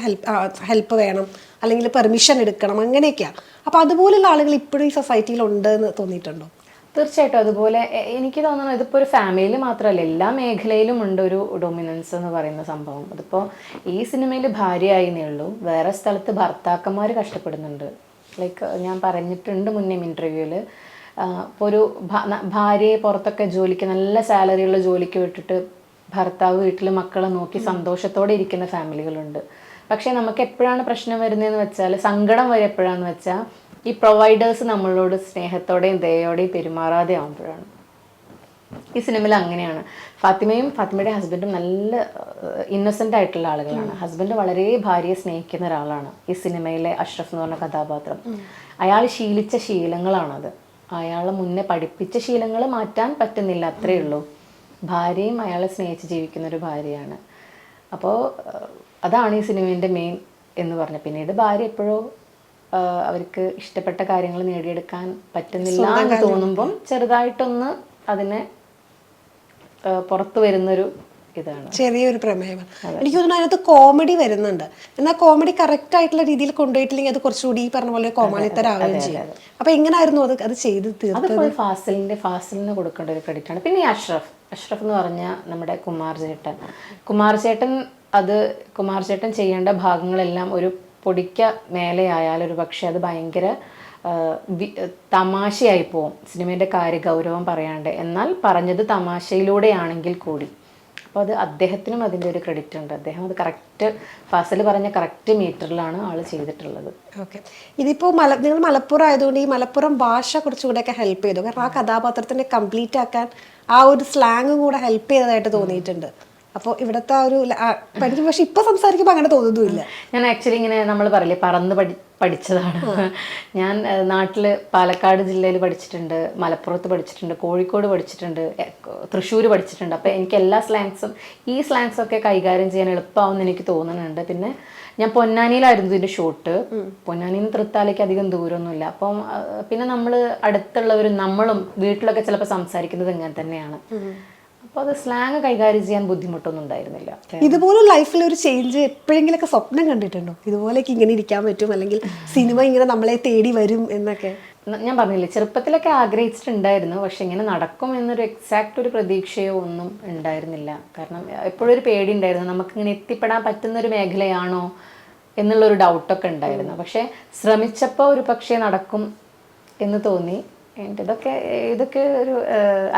ഹെൽപ്പ് വേണം, അല്ലെങ്കിൽ പെർമിഷൻ എടുക്കണം, അങ്ങനെയൊക്കെയാണ്. അപ്പോൾ അതുപോലുള്ള ആളുകൾ ഇപ്പോഴും ഈ സൊസൈറ്റിയിൽ ഉണ്ട് എന്ന് തോന്നിയിട്ടുണ്ടോ?
തീർച്ചയായിട്ടും അതുപോലെ എനിക്ക് തോന്നുന്നു ഇതിപ്പോൾ ഒരു ഫാമിലിയിൽ മാത്രമല്ല എല്ലാ മേഖലയിലും ഉണ്ട് ഒരു ഡൊമിനൻസ് എന്ന് പറയുന്ന സംഭവം. അതിപ്പോൾ ഈ സിനിമയിൽ ഭാര്യയായിന്നേ ഉള്ളൂ, വേറെ സ്ഥലത്ത് ഭർത്താക്കന്മാർ കഷ്ടപ്പെടുന്നുണ്ട്. ലൈക്ക് ഞാൻ പറഞ്ഞിട്ടുണ്ട് മുന്നേ ഇൻ്റർവ്യൂവിൽ, ഇപ്പോൾ ഒരു ഭാര്യയെ പുറത്തൊക്കെ ജോലിക്ക് നല്ല സാലറിയുള്ള ജോലിക്ക് വിട്ടിട്ട് ഭർത്താവ് വീട്ടിൽ മക്കളെ നോക്കി സന്തോഷത്തോടെ ഇരിക്കുന്ന ഫാമിലികളുണ്ട്. പക്ഷേ നമുക്ക് എപ്പോഴാണ് പ്രശ്നം വരുന്നതെന്ന് വെച്ചാൽ, സങ്കടം വരെ എപ്പോഴാണെന്ന് വെച്ചാൽ ഈ പ്രൊവൈഡേഴ്സ് നമ്മളോട് സ്നേഹത്തോടെയും ദയോടെയും പെരുമാറാതെ ആകുമ്പോഴാണ്. ഈ സിനിമയിൽ അങ്ങനെയാണ്. ഫാത്തിമയുടെ ഹസ്ബൻഡും നല്ല ഇന്നസെൻ്റ് ആയിട്ടുള്ള ആളുകളാണ്. ഹസ്ബൻഡ് വളരെ ഭാര്യയെ സ്നേഹിക്കുന്ന ഒരാളാണ്. ഈ സിനിമയിലെ അഷ്റഫ് എന്ന് പറഞ്ഞ കഥാപാത്രം, അയാൾ ശീലിച്ച ശീലങ്ങളാണത്. അയാൾ മുന്നേ പഠിപ്പിച്ച ശീലങ്ങൾ മാറ്റാൻ പറ്റുന്നില്ല, അത്രയേ ഉള്ളൂ. ഭാര്യയും അയാളെ സ്നേഹിച്ച് ജീവിക്കുന്ന ഒരു ഭാര്യയാണ്. അപ്പോൾ അതാണ് ഈ സിനിമേൻ്റെ മെയിൻ എന്ന് പറഞ്ഞത്. പിന്നീട് ഭാര്യ എപ്പോഴോ അവർക്ക് ഇഷ്ടപ്പെട്ട കാര്യങ്ങൾ നേടിയെടുക്കാൻ പറ്റുന്നില്ല എന്ന് തോന്നുമ്പം ചെറുതായിട്ടൊന്ന് അതിനെ പുറത്തു വരുന്നൊരു ഇതാണ്,
ചെറിയൊരു പ്രമേയമാണ്. എനിക്ക് തോന്നുന്നു അതിനകത്ത് കോമഡി വരുന്നുണ്ട്. എന്നാൽ കോമഡി കറക്റ്റ് ആയിട്ടുള്ള രീതിയിൽ കൊണ്ടുപോയിട്ടില്ലെങ്കിൽ അത് കുറച്ചുകൂടി ഈ പറഞ്ഞ പോലെ കോമാളിത്തരാവുകയും ചെയ്യും. അപ്പൊ എങ്ങനായിരുന്നു അത് ചെയ്ത് തീർത്തത്?
അത് ഫാസിലിന് കൊടുക്കേണ്ട ഒരു ക്രെഡിറ്റ് ആണ്. പിന്നെ അഷ്റഫ് എന്ന് പറഞ്ഞാൽ നമ്മുടെ കുമാർ ചേട്ടൻ ചെയ്യേണ്ട ഭാഗങ്ങളെല്ലാം ഒരു പൊടിക്ക മേലെ ആയാൽ ഒരു പക്ഷെ അത് ഭയങ്കര തമാശയായി പോവും, സിനിമേൻ്റെ ഗൗരവം പറയാണ്ട്. എന്നാൽ പറഞ്ഞത് തമാശയിലൂടെയാണെങ്കിൽ കൂടി അപ്പോൾ അത് അദ്ദേഹത്തിനും അതിൻ്റെ ഒരു ക്രെഡിറ്റ് ഉണ്ട്. അദ്ദേഹം അത് കറക്റ്റ് ഫാസിൽ പറഞ്ഞ കറക്റ്റ് മീറ്ററിലാണ് ആൾ ചെയ്തിട്ടുള്ളത്.
ഓക്കെ, ഇതിപ്പോൾ നിങ്ങൾ മലപ്പുറം ആയതുകൊണ്ട് ഈ മലപ്പുറം ഭാഷ കുറച്ചുകൂടെയൊക്കെ ഹെൽപ്പ് ചെയ്തു. കാരണം ആ കഥാപാത്രത്തിനെ കംപ്ലീറ്റ് ആക്കാൻ ആ ഒരു സ്ലാങ്ങും കൂടെ ഹെൽപ്പ് ചെയ്തതായിട്ട് തോന്നിയിട്ടുണ്ട്. അപ്പോൾ ഇവിടുത്തെ ഒരു പഠിക്കും, പക്ഷെ ഇപ്പൊ സംസാരിക്കുമ്പോൾ അങ്ങനെ തോന്നുന്നില്ല.
ഞാൻ ആക്ച്വലി ഇങ്ങനെ നമ്മൾ പറയില്ലേ പറന്ന് പഠിച്ചതാണ്. ഞാൻ നാട്ടിൽ പാലക്കാട് ജില്ലയിൽ പഠിച്ചിട്ടുണ്ട്, മലപ്പുറത്ത് പഠിച്ചിട്ടുണ്ട്, കോഴിക്കോട് പഠിച്ചിട്ടുണ്ട്, തൃശ്ശൂർ പഠിച്ചിട്ടുണ്ട്. അപ്പോൾ എനിക്ക് എല്ലാ ഈ സ്ലാങ്സൊക്കെ കൈകാര്യം ചെയ്യാൻ എളുപ്പമാവുമെന്ന് എനിക്ക് തോന്നുന്നുണ്ട്. പിന്നെ ഞാൻ പൊന്നാനിയിലായിരുന്നു ഇതിൻ്റെ ഷൂട്ട്. പൊന്നാനിയിൽ നിന്ന് തൃത്താലേക്ക് അധികം ദൂരമൊന്നുമില്ല. അപ്പം പിന്നെ നമ്മൾ അടുത്തുള്ളവരും നമ്മളും വീട്ടിലൊക്കെ ചിലപ്പോൾ സംസാരിക്കുന്നത് ഇങ്ങനെ തന്നെയാണ്. അപ്പോൾ അത് സ്ലാങ് കൈകാര്യം ചെയ്യാൻ ബുദ്ധിമുട്ടൊന്നും ഉണ്ടായിരുന്നില്ല.
ഇതുപോലെ ലൈഫിൽ ഒരു ചേഞ്ച് എപ്പോഴെങ്കിലൊക്കെ സ്വപ്നം കണ്ടിട്ടുണ്ടോ? ഇതുപോലെയൊക്കെ ഇങ്ങനെ ഇരിക്കാൻ പറ്റും, അല്ലെങ്കിൽ സിനിമ ഇങ്ങനെ നമ്മളെ തേടി വരും എന്നൊക്കെ?
ഞാൻ പറഞ്ഞില്ലേ, ചെറുപ്പത്തിലൊക്കെ ആഗ്രഹിച്ചിട്ടുണ്ടായിരുന്നു. പക്ഷെ ഇങ്ങനെ നടക്കും എന്നൊരു എക്സാക്റ്റ് ഒരു പ്രതീക്ഷയോ ഒന്നും ഉണ്ടായിരുന്നില്ല. കാരണം എപ്പോഴും ഒരു പേടി ഉണ്ടായിരുന്നു, നമുക്കിങ്ങനെ എത്തിപ്പെടാൻ പറ്റുന്നൊരു മേഖലയാണോ എന്നുള്ളൊരു ഡൗട്ടൊക്കെ ഉണ്ടായിരുന്നു. പക്ഷെ ശ്രമിച്ചപ്പോൾ ഒരു പക്ഷേ നടക്കും എന്ന് തോന്നി. ഇതൊക്കെ ഒരു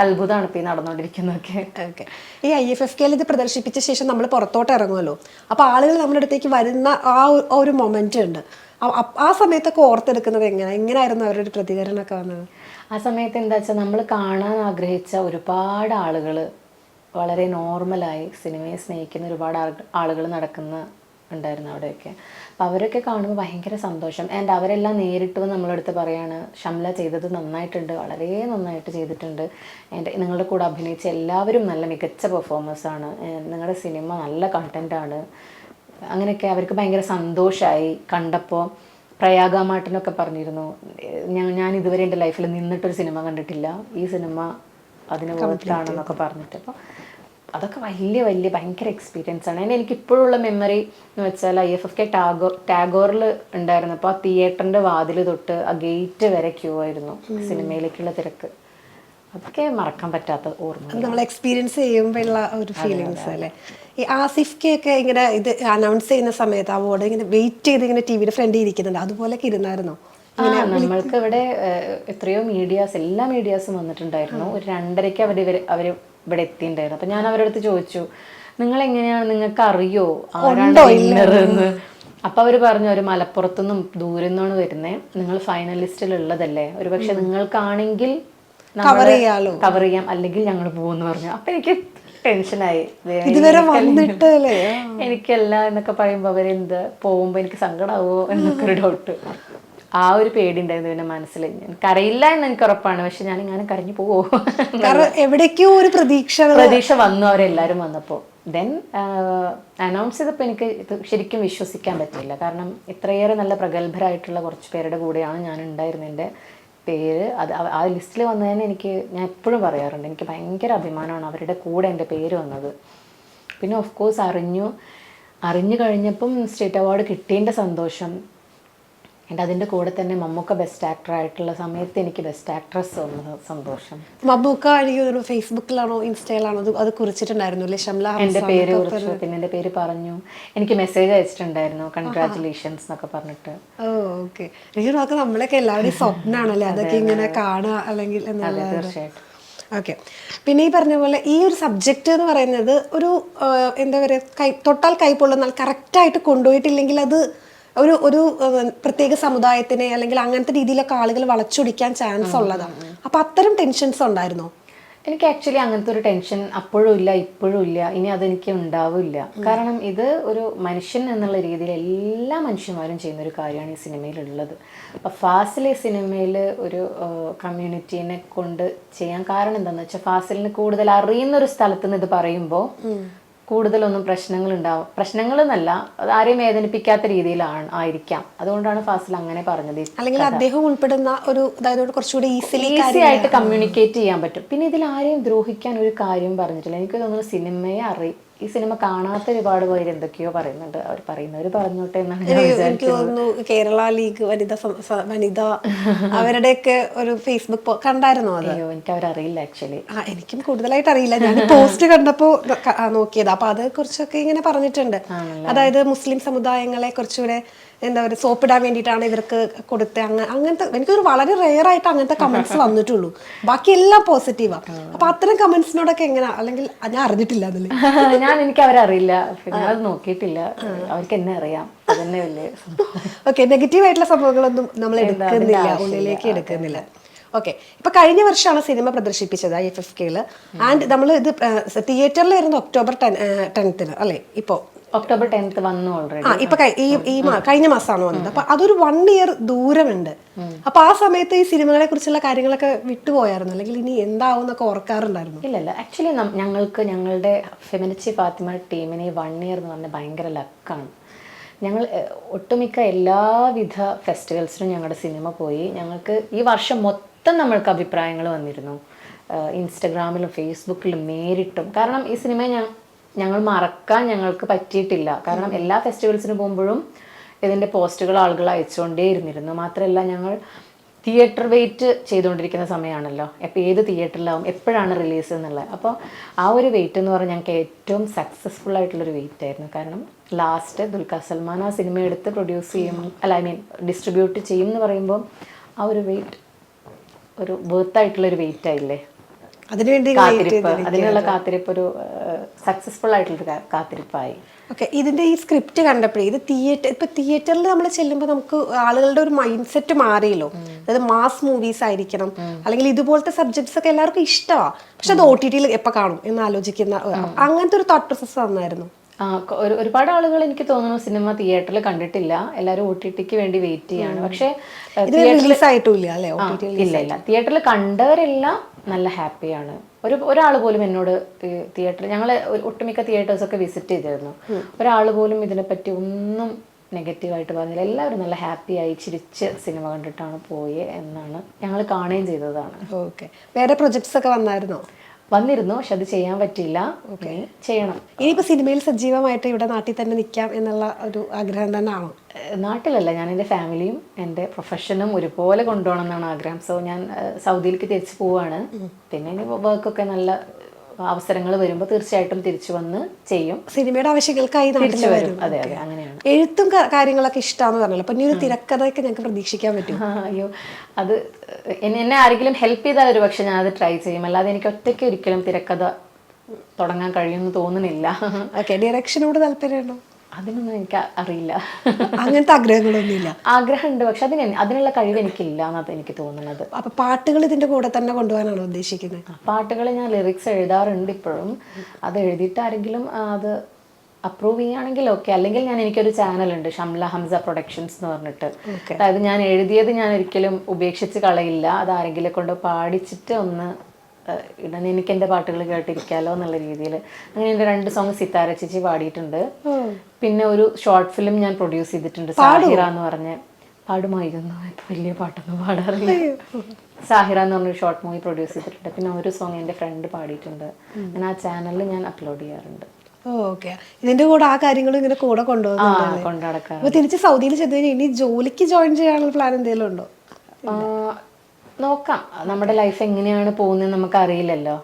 അത്ഭുതമാണ് ഇപ്പോൾ ഈ നടന്നുകൊണ്ടിരിക്കുന്നതൊക്കെ.
ഓക്കെ, ഈ IFFK ഇത് പ്രദർശിപ്പിച്ച ശേഷം നമ്മൾ പുറത്തോട്ട് ഇറങ്ങുമല്ലോ, അപ്പോൾ ആളുകൾ നമ്മുടെ അടുത്തേക്ക് വരുന്ന ആ ഒരു മൊമെന്റ് ഉണ്ട്. ആ സമയത്തൊക്കെ ഓർത്തെടുക്കുന്നത് എങ്ങനെയായിരുന്നു അവരുടെ ഒരു പ്രതികരണമൊക്കെ വന്നത്?
ആ സമയത്ത് എന്താ വെച്ചാൽ, നമ്മൾ കാണാൻ ആഗ്രഹിച്ച ഒരുപാട് ആളുകൾ, വളരെ നോർമലായി സിനിമയെ സ്നേഹിക്കുന്ന ഒരുപാട് ആളുകൾ ഉണ്ടായിരുന്നു അവിടെയൊക്കെ. അപ്പോൾ അവരൊക്കെ കാണുമ്പോൾ ഭയങ്കര സന്തോഷം. ആൻഡ് അവരെല്ലാം നേരിട്ട് നമ്മളടുത്ത് പറയാണ്, ഷംല ചെയ്തത് നന്നായിട്ടുണ്ട്, വളരെ നന്നായിട്ട് ചെയ്തിട്ടുണ്ട്, ആൻഡ് നിങ്ങളുടെ കൂടെ അഭിനയിച്ച എല്ലാവരും നല്ല മികച്ച പെർഫോമൻസാണ്, നിങ്ങളുടെ സിനിമ നല്ല കണ്ടൻറ്റാണ്. അങ്ങനെയൊക്കെ അവർക്ക് ഭയങ്കര സന്തോഷമായി കണ്ടപ്പോൾ. പ്രയാഗമാട്ടനൊക്കെ പറഞ്ഞിരുന്നു, ഞാൻ ഇതുവരെ എൻ്റെ ലൈഫിൽ നിന്നിട്ടൊരു സിനിമ കണ്ടിട്ടില്ല, ഈ സിനിമ അതിന് വേർത്താണെന്നൊക്കെ പറഞ്ഞിട്ട്. അപ്പോൾ അതൊക്കെ വലിയ ഭയങ്കര എക്സ്പീരിയൻസ് ആണ്. അതിന് എനിക്കിപ്പോഴുള്ള മെമ്മറി എന്ന് വെച്ചാൽ IFFK ടാഗോറിൽ ഉണ്ടായിരുന്നപ്പോൾ ആ തിയേറ്ററിൻ്റെ വാതിൽ തൊട്ട് ആ ഗേറ്റ് വരെ ക്യൂ ആയിരുന്നു സിനിമയിലേക്കുള്ള തിരക്ക്. അതൊക്കെ മറക്കാൻ പറ്റാത്ത ഓർമ്മ,
നമ്മൾ എക്സ്പീരിയൻസ് ചെയ്യുമ്പോഴുള്ള ഒരു ഫീലിങ്സ് അല്ലേ. ഈ ആസിഫ്ക്കൊക്കെ ഇങ്ങനെ ഇത് അനൗൺസ് ചെയ്യുന്ന സമയത്ത് അവാർഡ് ഇങ്ങനെ വെയിറ്റ് ചെയ്ത് ഇങ്ങനെ TV ഫ്രണ്ടിൽ ഇരിക്കുന്നുണ്ട്, അതുപോലെയൊക്കെ ഇരുന്നായിരുന്നോ?
നമ്മൾക്ക് ഇവിടെ എത്രയോ എല്ലാ മീഡിയാസും വന്നിട്ടുണ്ടായിരുന്നു. ഒരു 2:30 അവർ ഇവിടെ എത്തിയിട്ടുണ്ടായിരുന്നു. അപ്പം ഞാൻ അവരുടെ അടുത്ത് ചോദിച്ചു, നിങ്ങളെങ്ങനെയാണ്, നിങ്ങൾക്ക് അറിയോ ആരാണ് വിന്നറെന്ന്? അപ്പം അവർ പറഞ്ഞു, ഒരു മലപ്പുറത്തുനിന്നും ദൂരെ നിന്നാണ് വരുന്നത്, നിങ്ങൾ ഫൈനലിസ്റ്റിലുള്ളതല്ലേ, ഒരു പക്ഷെ നിങ്ങൾക്കാണെങ്കിൽ കവർ ചെയ്യാം, അല്ലെങ്കിൽ ഞങ്ങൾ പോകുമെന്ന് പറഞ്ഞു. അപ്പം എനിക്ക് ടെൻഷനായി, എനിക്കല്ല എന്നൊക്കെ പറയുമ്പോൾ അവരെന്ത് പോകുമ്പോൾ എനിക്ക് സങ്കടമാവോ എന്നൊക്കെ ഒരു ഡൗട്ട്, ആ ഒരു പേടി ഉണ്ടായിരുന്നു പിന്നെ മനസ്സിൽ. കരയില്ല എന്ന് എനിക്ക് ഉറപ്പാണ്, പക്ഷെ ഞാൻ ഇങ്ങനെ കരഞ്ഞു പോവോ,
എവിടേക്കോ ഒരു പ്രതീക്ഷ
വന്നു അവരെല്ലാവരും വന്നപ്പോൾ. ദെൻ അനൗൺസ് ചെയ്തപ്പോൾ എനിക്ക് ഇത് ശരിക്കും വിശ്വസിക്കാൻ പറ്റില്ല. കാരണം ഇത്രയേറെ നല്ല പ്രഗത്ഭരായിട്ടുള്ള കുറച്ച് പേരുടെ കൂടെയാണ് ഞാൻ ഉണ്ടായിരുന്നത്. എൻ്റെ പേര് ആ ലിസ്റ്റിൽ വന്നതിന് ഞാൻ എപ്പോഴും പറയാറുണ്ട്, എനിക്ക് ഭയങ്കര അഭിമാനമാണ് അവരുടെ കൂടെ എൻ്റെ പേര് വന്നത്. പിന്നെ ഓഫ് കോഴ്സ് അറിഞ്ഞു കഴിഞ്ഞപ്പം സ്റ്റേറ്റ് അവാർഡ് കിട്ടിയതിൻ്റെ സന്തോഷം, എൻ്റെ അതിൻ്റെ കൂടെ തന്നെ മമ്മൂക്ക ബെസ്റ്റ് ആക്ടർ ആയിട്ടുള്ള സമയത്ത് എനിക്ക് ബെസ്റ്റ് ആക്ട്രസ് വന്നത് സന്തോഷം.
മമ്മൂക്ക എനിക്ക് തോന്നുന്നു ഫേസ്ബുക്കിലാണോ ഇൻസ്റ്റയിലാണോ അത് കുറിച്ചിട്ടുണ്ടായിരുന്നു അല്ലേ ഷംല
എൻ്റെ
ഹംസ
പേര്
എന്നൊക്കെ
കുറിച്ചു, പിന്നെ എൻ്റെ പേര് പറഞ്ഞു, എനിക്ക് മെസ്സേജ് അയച്ചിട്ടുണ്ടായിരുന്നു കൺഗ്രാറ്റുലേഷൻസ് എന്നൊക്കെ പറഞ്ഞിട്ട്.
ഓ ഓക്കെ. എനിക്ക് നോക്കാം നമ്മളൊക്കെ എല്ലാവരുടെയും സ്വപ്നമാണല്ലേ അതൊക്കെ ഇങ്ങനെ കാണുക അല്ലെങ്കിൽ എന്നുള്ളത്.
തീർച്ചയായിട്ടും.
ഓക്കെ. പിന്നെ ഈ പറഞ്ഞ പോലെ ഈ ഒരു സബ്ജക്റ്റ് എന്ന് പറയുന്നത് ഒരു എന്താ പറയുക, തൊട്ടാൽ കൈ പൊള്ളുന്നാൽ കറക്റ്റായിട്ട് കൊണ്ടുപോയിട്ടില്ലെങ്കിൽ അത് ഒരു പ്രത്യേക സമുദായത്തിനെ അല്ലെങ്കിൽ അങ്ങനത്തെ രീതിയിലൊക്കെ ആളുകൾ വളച്ചൊടിക്കാൻ ചാൻസ് ഉള്ളതാണ്. അപ്പൊ അത്തരം ടെൻഷൻസ് ഉണ്ടായിരുന്നോ?
എനിക്ക് ആക്ച്വലി അങ്ങനത്തെ ഒരു ടെൻഷൻ അപ്പോഴും ഇല്ല, ഇപ്പോഴും ഇല്ല, ഇനി അതെനിക്ക് ഉണ്ടാവില്ല. കാരണം ഇത് ഒരു മനുഷ്യൻ എന്നുള്ള രീതിയിൽ എല്ലാ മനുഷ്യന്മാരും ചെയ്യുന്ന ഒരു കാര്യമാണ് ഈ സിനിമയിലുള്ളത്. അപ്പോൾ ഫാസിലെ സിനിമയിൽ ഒരു കമ്മ്യൂണിറ്റീനെ കൊണ്ട് ചെയ്യാൻ കാരണം എന്താണെന്ന് വെച്ചാൽ ഫാസിലിന് കൂടുതൽ അറിയുന്ന ഒരു സ്ഥലത്ത് നിന്ന് ഇത് പറയുമ്പോൾ കൂടുതലൊന്നും പ്രശ്നങ്ങളെന്നല്ല, അത് ആരെയും വേദനിപ്പിക്കാത്ത രീതിയിലായിരിക്കാം. അതുകൊണ്ടാണ് ഫാസിൽ അങ്ങനെ പറഞ്ഞത്.
അല്ലെങ്കിൽ അദ്ദേഹം ഉൾപ്പെടുന്ന ഒരു അതായത് കുറച്ചുകൂടി
ഈസി ആയിട്ട് കമ്മ്യൂണിക്കേറ്റ് ചെയ്യാൻ പറ്റും. പിന്നെ ഇതിൽ ആരെയും ദ്രോഹിക്കാൻ ഒരു കാര്യവും പറഞ്ഞിട്ടില്ല. എനിക്ക് തോന്നുന്നു ഈ സിനിമ കാണാത്ത ഒരുപാട് പേര് എന്തൊക്കെയോ പറയുന്നുണ്ട്. അവർ പറയുന്നവർ പറഞ്ഞോട്ടെ എന്നാണ് ഞാൻ വിചാരിക്കുന്നത്.
എനിക്ക് തോന്നുന്നു കേരള ലീഗ് വനിത അവരുടെയൊക്കെ ഒരു ഫേസ്ബുക്ക് കണ്ടായിരുന്നോ?
അയ്യോ, എനിക്ക് അവരറിയില്ല ആക്ച്വലി.
എനിക്കും കൂടുതലായിട്ട് അറിയില്ല. ഞാൻ പോസ്റ്റ് കണ്ടപ്പോ നോക്കിയത്. അപ്പൊ അതേ കുറിച്ചൊക്കെ ഇങ്ങനെ പറഞ്ഞിട്ടുണ്ട്. അതായത് മുസ്ലിം സമുദായങ്ങളെ കുറച്ചുകൂടെ എന്താ പറയുക സോപ്പിടാൻ വേണ്ടിയിട്ടാണ് ഇവർക്ക് കൊടുത്ത് അങ്ങനത്തെ എനിക്കൊരു വളരെ റെയർ ആയിട്ട് അങ്ങനത്തെ കമന്റ്സ് വന്നിട്ടുള്ളൂ. ബാക്കി എല്ലാം പോസിറ്റീവാ. അപ്പൊ അത്തരം കമന്റ്സിനോടൊക്കെ എങ്ങനെയാ? അല്ലെങ്കിൽ ഞാൻ അറിഞ്ഞിട്ടില്ല അതില്.
എനിക്ക് അവരറിയില്ല, പിന്നെ അത് നോക്കിയിട്ടില്ല. അവർക്ക് എന്നെ അറിയാം, അതന്നെ വലിയ.
ഓക്കെ. നെഗറ്റീവ് ആയിട്ടുള്ള സംഭവങ്ങളൊന്നും നമ്മൾ എടുക്കുന്നില്ല, ഉള്ളിലേക്ക് എടുക്കുന്നില്ല. ഓക്കെ. ഇപ്പൊ കഴിഞ്ഞ വർഷമാണ് സിനിമ പ്രദർശിപ്പിച്ചത് IFFK-ല്. ആൻഡ് നമ്മൾ ഇത് തിയേറ്ററിൽ വരുന്നത് October 10th അല്ലേ? ഇപ്പോ
October 10th വന്നു ഓൾറെഡി.
ഇപ്പൊ കഴിഞ്ഞ മാസമാണ് വന്നത്. അപ്പൊ അതൊരു 1 year ദൂരമുണ്ട്. അപ്പൊ ആ സമയത്ത് ഈ സിനിമകളെ കുറിച്ചുള്ള കാര്യങ്ങളൊക്കെ വിട്ടുപോയായിരുന്നു, അല്ലെങ്കിൽ ഇനി എന്താവും എന്നൊക്കെ ഓർക്കാറുണ്ടായിരുന്നു?
ഇല്ലല്ല, ആക്ച്വലി ഞങ്ങളുടെ ഫെമിനിച്ചി ഫാത്തിമ ടീമിന് 1 year എന്ന് പറഞ്ഞാൽ ഭയങ്കര ലക്കാണ്. ഞങ്ങൾ ഒട്ടുമിക്ക എല്ലാവിധ ഫെസ്റ്റിവൽസിനും ഞങ്ങളുടെ സിനിമ പോയി. ഞങ്ങൾക്ക് ഈ വർഷം മൊത്തം നമ്മൾക്ക് അഭിപ്രായങ്ങൾ വന്നിരുന്നു, ഇൻസ്റ്റഗ്രാമിലും ഫേസ്ബുക്കിലും നേരിട്ടും. കാരണം ഈ സിനിമ ഞങ്ങൾ മറക്കാൻ ഞങ്ങൾക്ക് പറ്റിയിട്ടില്ല. കാരണം എല്ലാ ഫെസ്റ്റിവൽസിന് പോകുമ്പോഴും ഇതിൻ്റെ പോസ്റ്റുകൾ ആളുകൾ അയച്ചുകൊണ്ടേ ഇരുന്നിരുന്നു. മാത്രമല്ല ഞങ്ങൾ തിയേറ്റർ വെയിറ്റ് ചെയ്തുകൊണ്ടിരിക്കുന്ന സമയമാണല്ലോ, അപ്പോൾ ഏത് തിയേറ്ററിലാവും, എപ്പോഴാണ് റിലീസ് എന്നുള്ളത്. അപ്പോൾ ആ ഒരു വെയിറ്റ് എന്ന് പറഞ്ഞാൽ ഞങ്ങൾക്ക് ഏറ്റവും സക്സസ്ഫുൾ ആയിട്ടുള്ളൊരു വെയിറ്റ് ആയിരുന്നു. കാരണം ലാസ്റ്റ് ദുൽഖർ സൽമാൻ ആ സിനിമ എടുത്ത് പ്രൊഡ്യൂസ് ചെയ്യും, ഡിസ്ട്രിബ്യൂട്ട് ചെയ്യും എന്ന് പറയുമ്പോൾ ആ ഒരു വെയിറ്റ് ഒരു വേർത്തായിട്ടുള്ളൊരു വെയിറ്റ് ആയില്ലേ. അതിനുള്ള കാത്തിരിപ്പ് ഒരു സക്സസ്ഫുൾ ആയിട്ടുള്ളൊരു കാത്തിരിപ്പായി.
ഓക്കെ. ഇതിന്റെ ഈ സ്ക്രിപ്റ്റ് കണ്ടപ്പോഴേ ഇത് തിയേറ്ററിൽ നമ്മൾ ചെല്ലുമ്പോൾ നമുക്ക് ആളുകളുടെ ഒരു മൈൻഡ് സെറ്റ് മാറിയല്ലോ. അതായത് മാസ് മൂവീസ് ആയിരിക്കണം, അല്ലെങ്കിൽ ഇതുപോലത്തെ സബ്ജക്ട്സ് ഒക്കെ എല്ലാവർക്കും ഇഷ്ടമാണ്. പക്ഷെ അത് OTT-യിൽ എപ്പോൾ കാണും എന്ന് ആലോചിക്കുന്ന അങ്ങനത്തെ ഒരു തോട്ട് പ്രോസസ് വന്നായിരുന്നു.
ഒരുപാട് ആളുകൾ എനിക്ക് തോന്നുന്നു സിനിമ തിയേറ്ററിൽ കണ്ടിട്ടില്ല, എല്ലാവരും OTT-ക്ക് വേണ്ടി വെയിറ്റ് ചെയ്യാണ്. പക്ഷെ ഇല്ല, തിയേറ്ററിൽ കണ്ടവരെല്ലാം നല്ല ഹാപ്പിയാണ്. ഒരാൾ പോലും എന്നോട് തിയേറ്ററിൽ ഞങ്ങൾ ഒട്ടുമിക്ക തിയേറ്റേഴ്സൊക്കെ വിസിറ്റ് ചെയ്തിരുന്നു, ഒരാൾ പോലും ഇതിനെപ്പറ്റി ഒന്നും നെഗറ്റീവായിട്ട് പറഞ്ഞില്ല. എല്ലാവരും നല്ല ഹാപ്പിയായി ചിരിച്ച് സിനിമ കണ്ടിട്ടാണ് പോയത് എന്നാണ് ഞങ്ങൾ കാണുകയും ചെയ്തതാണ്.
ഓക്കെ. വേറെ പ്രൊജക്ട്സ് ഒക്കെ
വന്നിരുന്നു, പക്ഷെ അത് ചെയ്യാൻ പറ്റിയില്ല. ഓക്കെ, ചെയ്യണം.
ഇനിയിപ്പോ സിനിമയിൽ സജീവമായിട്ട് ഇവിടെ നാട്ടിൽ തന്നെ നിൽക്കാം എന്നുള്ള ഒരു ആഗ്രഹം തന്നെ ആണോ?
നാട്ടിലല്ല, ഞാൻ എൻ്റെ ഫാമിലിയും എൻ്റെ പ്രൊഫഷനും ഒരുപോലെ കൊണ്ടുപോകണം എന്നാണ് ആഗ്രഹം. സോ ഞാൻ സൗദിയിലേക്ക് തിരിച്ചു പോവാണ്. പിന്നെ ഇനി വർക്കൊക്കെ നല്ല അവസരങ്ങൾ വരുമ്പോൾ തീർച്ചയായിട്ടും തിരിച്ചു വന്ന് ചെയ്യും.
സിനിമയുടെ ആവശ്യങ്ങൾക്കായി
തിരിച്ചു വരും. അതെ അതെ, അങ്ങനെയാണ്.
എഴുത്തും കാര്യങ്ങളൊക്കെ ഇഷ്ടമാണെന്ന് പറഞ്ഞല്ലോ, അപ്പൊ ഇനി ഒരു തിരക്കഥയൊക്കെ ഞങ്ങൾക്ക് പ്രതീക്ഷിക്കാൻ പറ്റും?
അയ്യോ, അത് എന്നെ ആരെങ്കിലും ഹെൽപ്പ് ചെയ്താൽ ഒരു പക്ഷെ ഞാൻ അത് ട്രൈ ചെയ്യും. അല്ലാതെ എനിക്ക് ഒറ്റയ്ക്ക് ഒരിക്കലും തിരക്കഥ തുടങ്ങാൻ കഴിയുമെന്ന് തോന്നുന്നില്ല.
ഓക്കെ. ഡയറക്ഷനോട് താല്പര്യമുണ്ടോ?
അതിനൊന്നും എനിക്ക് അറിയില്ല.
അങ്ങനത്തെ ആഗ്രഹങ്ങളൊന്നുമില്ല?
ആഗ്രഹമുണ്ട്, പക്ഷെ അതിനുള്ള കഴിവ് എനിക്കില്ല എന്നാണ് എനിക്ക് തോന്നുന്നത്.
അപ്പൊ പാട്ടുകൾ ഇതിന്റെ കൂടെ തന്നെ കൊണ്ടുപോകാനാണോ ഉദ്ദേശിക്കുന്നത്?
പാട്ടുകൾ ഞാൻ ലിറിക്സ് എഴുതാറുണ്ട് ഇപ്പോഴും. അത് എഴുതിയിട്ട് ആരെങ്കിലും അത് അപ്രൂവ് ചെയ്യുകയാണെങ്കിൽ ഓക്കെ. അല്ലെങ്കിൽ എനിക്കൊരു ചാനലുണ്ട്, ഷംല ഹംസ പ്രൊഡക്ഷൻസ് എന്ന് പറഞ്ഞിട്ട്. അതായത് ഞാൻ എഴുതിയത് ഞാൻ ഒരിക്കലും ഉപേക്ഷിച്ച് കളയില്ല, അത് ആരെങ്കിലും കൊണ്ട് പാടിച്ചിട്ട് ഒന്ന് ഇടാൻ എനിക്ക് എൻ്റെ പാട്ടുകൾ കേട്ടിരിക്കാമല്ലോ എന്നുള്ള രീതിയിൽ. അങ്ങനെ എൻ്റെ 2 സോങ് സിത്താര ചേച്ചി പാടിയിട്ടുണ്ട്. പിന്നെ ഒരു ഷോർട്ട് ഫിലിം ഞാൻ പ്രൊഡ്യൂസ് ചെയ്തിട്ടുണ്ട്, സാഹിറ എന്ന് പറഞ്ഞ്. പാടുമായിരുന്നു, വലിയ പാട്ടൊന്നും പാടാറില്ല. സാഹിറ എന്ന് പറഞ്ഞൊരു ഷോർട്ട് മൂവി പ്രൊഡ്യൂസ് ചെയ്തിട്ടുണ്ട്. പിന്നെ ഒരു സോങ് എൻ്റെ ഫ്രണ്ട് പാടിയിട്ടുണ്ട്. ഞാൻ ആ ചാനലിൽ ഞാൻ അപ്ലോഡ് ചെയ്യാറുണ്ട്.
ഓക്കെ, ഇതിന്റെ കൂടെ ആ കാര്യങ്ങളും ഇങ്ങനെ കൂടെ
ആ
കൊണ്ടുപോകുന്നുണ്ടല്ലേ?
കൊണ്ട് നടക്കാറ്.
അപ്പൊ തിരിച്ച് സൗദിയിൽ ചെന്ന് കഴിഞ്ഞാൽ ഇനി ജോലിക്ക് ജോയിൻ ചെയ്യാനുള്ള പ്ലാൻ എന്തെങ്കിലും ഉണ്ടോ?
നോക്കാം, നമ്മുടെ ലൈഫ് എങ്ങനെയാണ് പോകുന്നത് നമുക്ക് അറിയില്ലല്ലോ.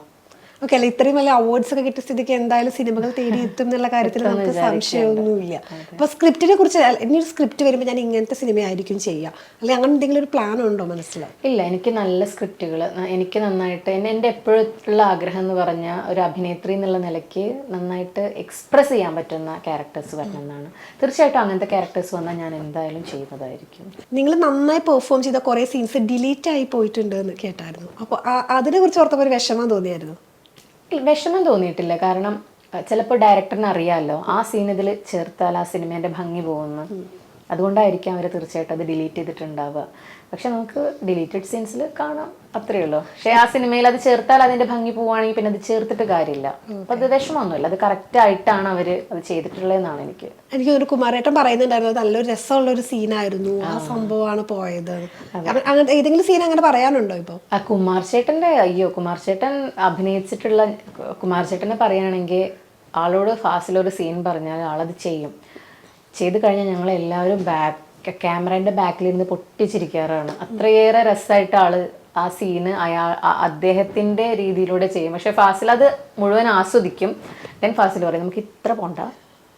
ഓക്കെ, അല്ല ഇത്രയും വലിയ അവാർഡ്സ് ഒക്കെ കിട്ടിയ സ്ഥിതിക്ക് എന്തായാലും സിനിമകൾ തേടി എത്തും എന്നുള്ള കാര്യത്തിൽ നമുക്ക് സംശയമൊന്നുമില്ല. അപ്പൊ സ്ക്രിപ്റ്റിനെ കുറിച്ച് ഇനി ഒരു സ്ക്രിപ്റ്റ് വരുമ്പോൾ ഞാൻ ഇങ്ങനത്തെ സിനിമയായിരിക്കും ചെയ്യുക, അല്ലെങ്കിൽ അങ്ങനെ എന്തെങ്കിലും ഒരു പ്ലാൻ ഉണ്ടോ മനസ്സിലായി?
ഇല്ല, എനിക്ക് നല്ല സ്ക്രിപ്റ്റുകൾ, എനിക്ക് നന്നായിട്ട് എൻ്റെ എപ്പോഴുള്ള ആഗ്രഹം എന്ന് പറഞ്ഞാൽ ഒരു അഭിനേത്രി എന്നുള്ള നിലയ്ക്ക് നന്നായിട്ട് എക്സ്പ്രസ് ചെയ്യാൻ പറ്റുന്ന ക്യാരക്ടേഴ്സ് വരണമെന്നാണ്. തീർച്ചയായിട്ടും അങ്ങനത്തെ ക്യാരക്ടേഴ്സ് വന്നാൽ ഞാൻ എന്തായാലും ചെയ്യുന്നതായിരിക്കും.
നിങ്ങൾ നന്നായി പെർഫോം ചെയ്ത കുറേ സീൻസ് ഡിലീറ്റ് ആയി പോയിട്ടുണ്ട് എന്ന് കേട്ടായിരുന്നു. അപ്പോൾ അതിനെ കുറിച്ച് ഓർത്തപ്പോൾ ഒരു വിഷമം തോന്നിയായിരുന്നു?
വിഷമം തോന്നിയിട്ടില്ല, കാരണം ചിലപ്പോൾ ഡയറക്ടറിന് അറിയാമല്ലോ ആ സീൻ ഇതിൽ ചേർത്താൽ ആ സിനിമേൻ്റെ ഭംഗി പോകുന്നു, അതുകൊണ്ടായിരിക്കും അവർ തീർച്ചയായിട്ടും അത് ഡിലീറ്റ് ചെയ്തിട്ടുണ്ടാവുക. പക്ഷെ നമുക്ക് ഡിലീറ്റഡ് സീൻസിൽ കാണാം, അത്രയേ ഉള്ളൂ. പക്ഷേ ആ സിനിമയിൽ അത് ചേർത്താൽ അതിൻ്റെ ഭംഗി പോവുകയാണെങ്കിൽ പിന്നെ അത് ചേർത്തിട്ട് കാര്യമില്ല. അപ്പം അത് വിഷമമൊന്നുമില്ല, അത് കറക്റ്റായിട്ടാണ് അവർ അത് ചെയ്തിട്ടുള്ളതെന്നാണ് എനിക്ക്
തോന്നുന്നു. കുമാരേട്ടൻ പറയുന്നുണ്ടായിരുന്നു നല്ലൊരു രസമുള്ള ഒരു സീനായിരുന്നു, ആ സംഭവമാണ് പോയത്. അങ്ങനെ ഏതെങ്കിലും സീൻ അങ്ങനെ പറയാനുണ്ടോ ഇപ്പോൾ?
ആ കുമാർ ചേട്ടൻ്റെ, കുമാർ ചേട്ടൻ അഭിനയിച്ചിട്ടുള്ള കുമാർ ചേട്ടനെ പറയുകയാണെങ്കിൽ ആളോട് ഫാസിലൊരു സീൻ പറഞ്ഞാൽ ആളത് ചെയ്ത് കഴിഞ്ഞാൽ ഞങ്ങളെല്ലാവരും ക്യാമറേൻ്റെ ബാക്കിലിരുന്ന് പൊട്ടിച്ചിരിക്കാറാണ്. അത്രയേറെ രസമായിട്ട് ആ സീന് അദ്ദേഹത്തിൻ്റെ രീതിയിലൂടെ ചെയ്യും. പക്ഷെ ഫാസിൽ അത് മുഴുവൻ ആസ്വദിക്കും. ദെൻ ഫാസിൽ പറയും നമുക്ക് ഇത്ര പോണ്ട,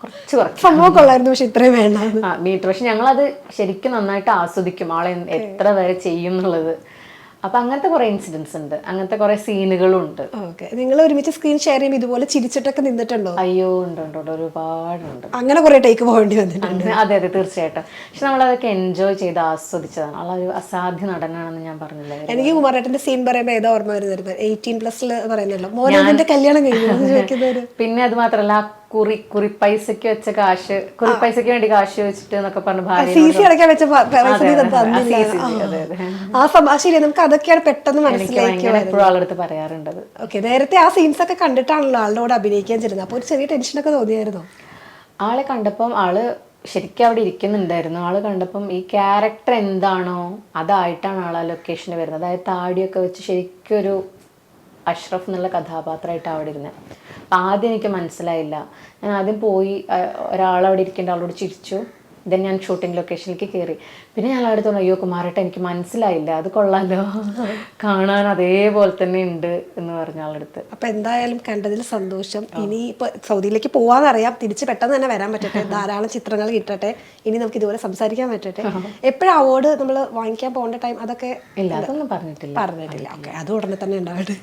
കുറച്ച്
സംഭവം കൊള്ളായിരുന്നു പക്ഷെ ഇത്രയും വേണ്ട
മീറ്റർ. പക്ഷെ ഞങ്ങളത് ശരിക്കും നന്നായിട്ട് ആസ്വദിക്കും, ആളെ എത്ര വരെ ചെയ്യും എന്നുള്ളത്. അപ്പൊ അങ്ങനത്തെ കുറെ ഇൻസിഡൻസ് ഉണ്ട്, അങ്ങനത്തെ കുറെ സീനുകളും ഉണ്ട്.
ഓക്കെ, നിങ്ങൾ ഒരുമിച്ച് സ്ക്രീൻ ഷെയർ ചെയ്യുമ്പോൾ ഇതുപോലെ ചിരിച്ചിട്ടൊക്കെ നിന്നിട്ടുണ്ടോ?
അയ്യോ ഉണ്ട്, ഒരുപാടുണ്ട്.
അങ്ങനെ കുറെ ടേക്ക് പോകേണ്ടി വന്നിട്ടുണ്ട്?
അതെ തീർച്ചയായിട്ടും. പക്ഷെ നമ്മളതൊക്കെ എൻജോയ് ചെയ്ത് ആസ്വദിച്ചതാണ്. ആളൊരു അസാധ്യ നടനാണെന്ന് ഞാൻ പറഞ്ഞില്ല.
എനിക്ക് കുമാരേട്ടന്റെ സീൻ പറയുമ്പോൾ ഏതാ ഓർമ്മ വരുന്നത്? 18+ പറയുന്നല്ലോ, മോനെ കല്യാണം കഴിഞ്ഞു.
പിന്നെ അത് മാത്രല്ല കുറിപ്പൈസക്ക് വെച്ച കാശ്, കുറിപ്പൈസക്ക് വേണ്ടി കാശ് വെച്ചിട്ട് എന്നൊക്കെ പറഞ്ഞു ഭാര്യ
നമുക്ക് അതൊക്കെയാണ് പെട്ടെന്ന് മനസ്സിലാക്കി
എപ്പോഴും ആളെടുത്ത് പറയാറുണ്ടത്.
ഓക്കെ, നേരത്തെ ആ സീൻസ് ഒക്കെ കണ്ടിട്ടാണല്ലോ ആളുടെ അഭിനയിക്കാൻ ചെയ്യുന്നത്. അപ്പൊ ഒരു ചെറിയ ടെൻഷനൊക്കെ തോന്നിയായിരുന്നോ?
ആളെ കണ്ടപ്പം ആള് ശരിക്കും അവിടെ ഇരിക്കുന്നുണ്ടായിരുന്നു. ആള് കണ്ടപ്പം ഈ ക്യാരക്ടർ എന്താണോ അതായിട്ടാണ് ആൾ ആ ലൊക്കേഷന് വരുന്നത്. അതായത് താടിയൊക്കെ വെച്ച് ശരിക്കും ഒരു അഷ്റഫ് എന്നുള്ള കഥാപാത്രമായിട്ടാണ് അവിടെ ഇരുന്നത്. അപ്പം ആദ്യം എനിക്ക് മനസ്സിലായില്ല. ഞാൻ ആദ്യം പോയി ഒരാളവിടെ ഇരിക്കേണ്ട ആളോട് ചിരിച്ചു. ദെൻ ഞാൻ ഷൂട്ടിംഗ് ലൊക്കേഷനിലേക്ക് കയറി. പിന്നെ ഞാൻ അവിടെ തോന്നുന്നു അയ്യോ കുമാരേട്ട എനിക്ക് മനസ്സിലായില്ല, അത് കൊള്ളാലോ, കാണാൻ അതേപോലെ തന്നെ ഉണ്ട് എന്ന് പറഞ്ഞ ആളെടുത്ത്.
അപ്പം എന്തായാലും കണ്ടതിൽ സന്തോഷം. ഇനി ഇപ്പോൾ സൗദിയിലേക്ക് പോവാന്നറിയാം, തിരിച്ച് പെട്ടെന്ന് തന്നെ വരാൻ പറ്റട്ടെ, ധാരാളം ചിത്രങ്ങൾ കിട്ടട്ടെ, ഇനി നമുക്ക് ഇതുപോലെ സംസാരിക്കാൻ പറ്റട്ടെ. എപ്പോഴും അവാർഡ് നമ്മൾ വാങ്ങിക്കാൻ പോകേണ്ട ടൈം അതൊക്കെ
ഇല്ല, അതൊന്നും പറഞ്ഞിട്ടില്ല.
ഓക്കെ, അത് ഉടനെ തന്നെ ഉണ്ടാവട്ടെ.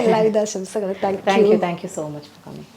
എല്ലാവിധ ആശംസകളും.
Thank you so much for coming.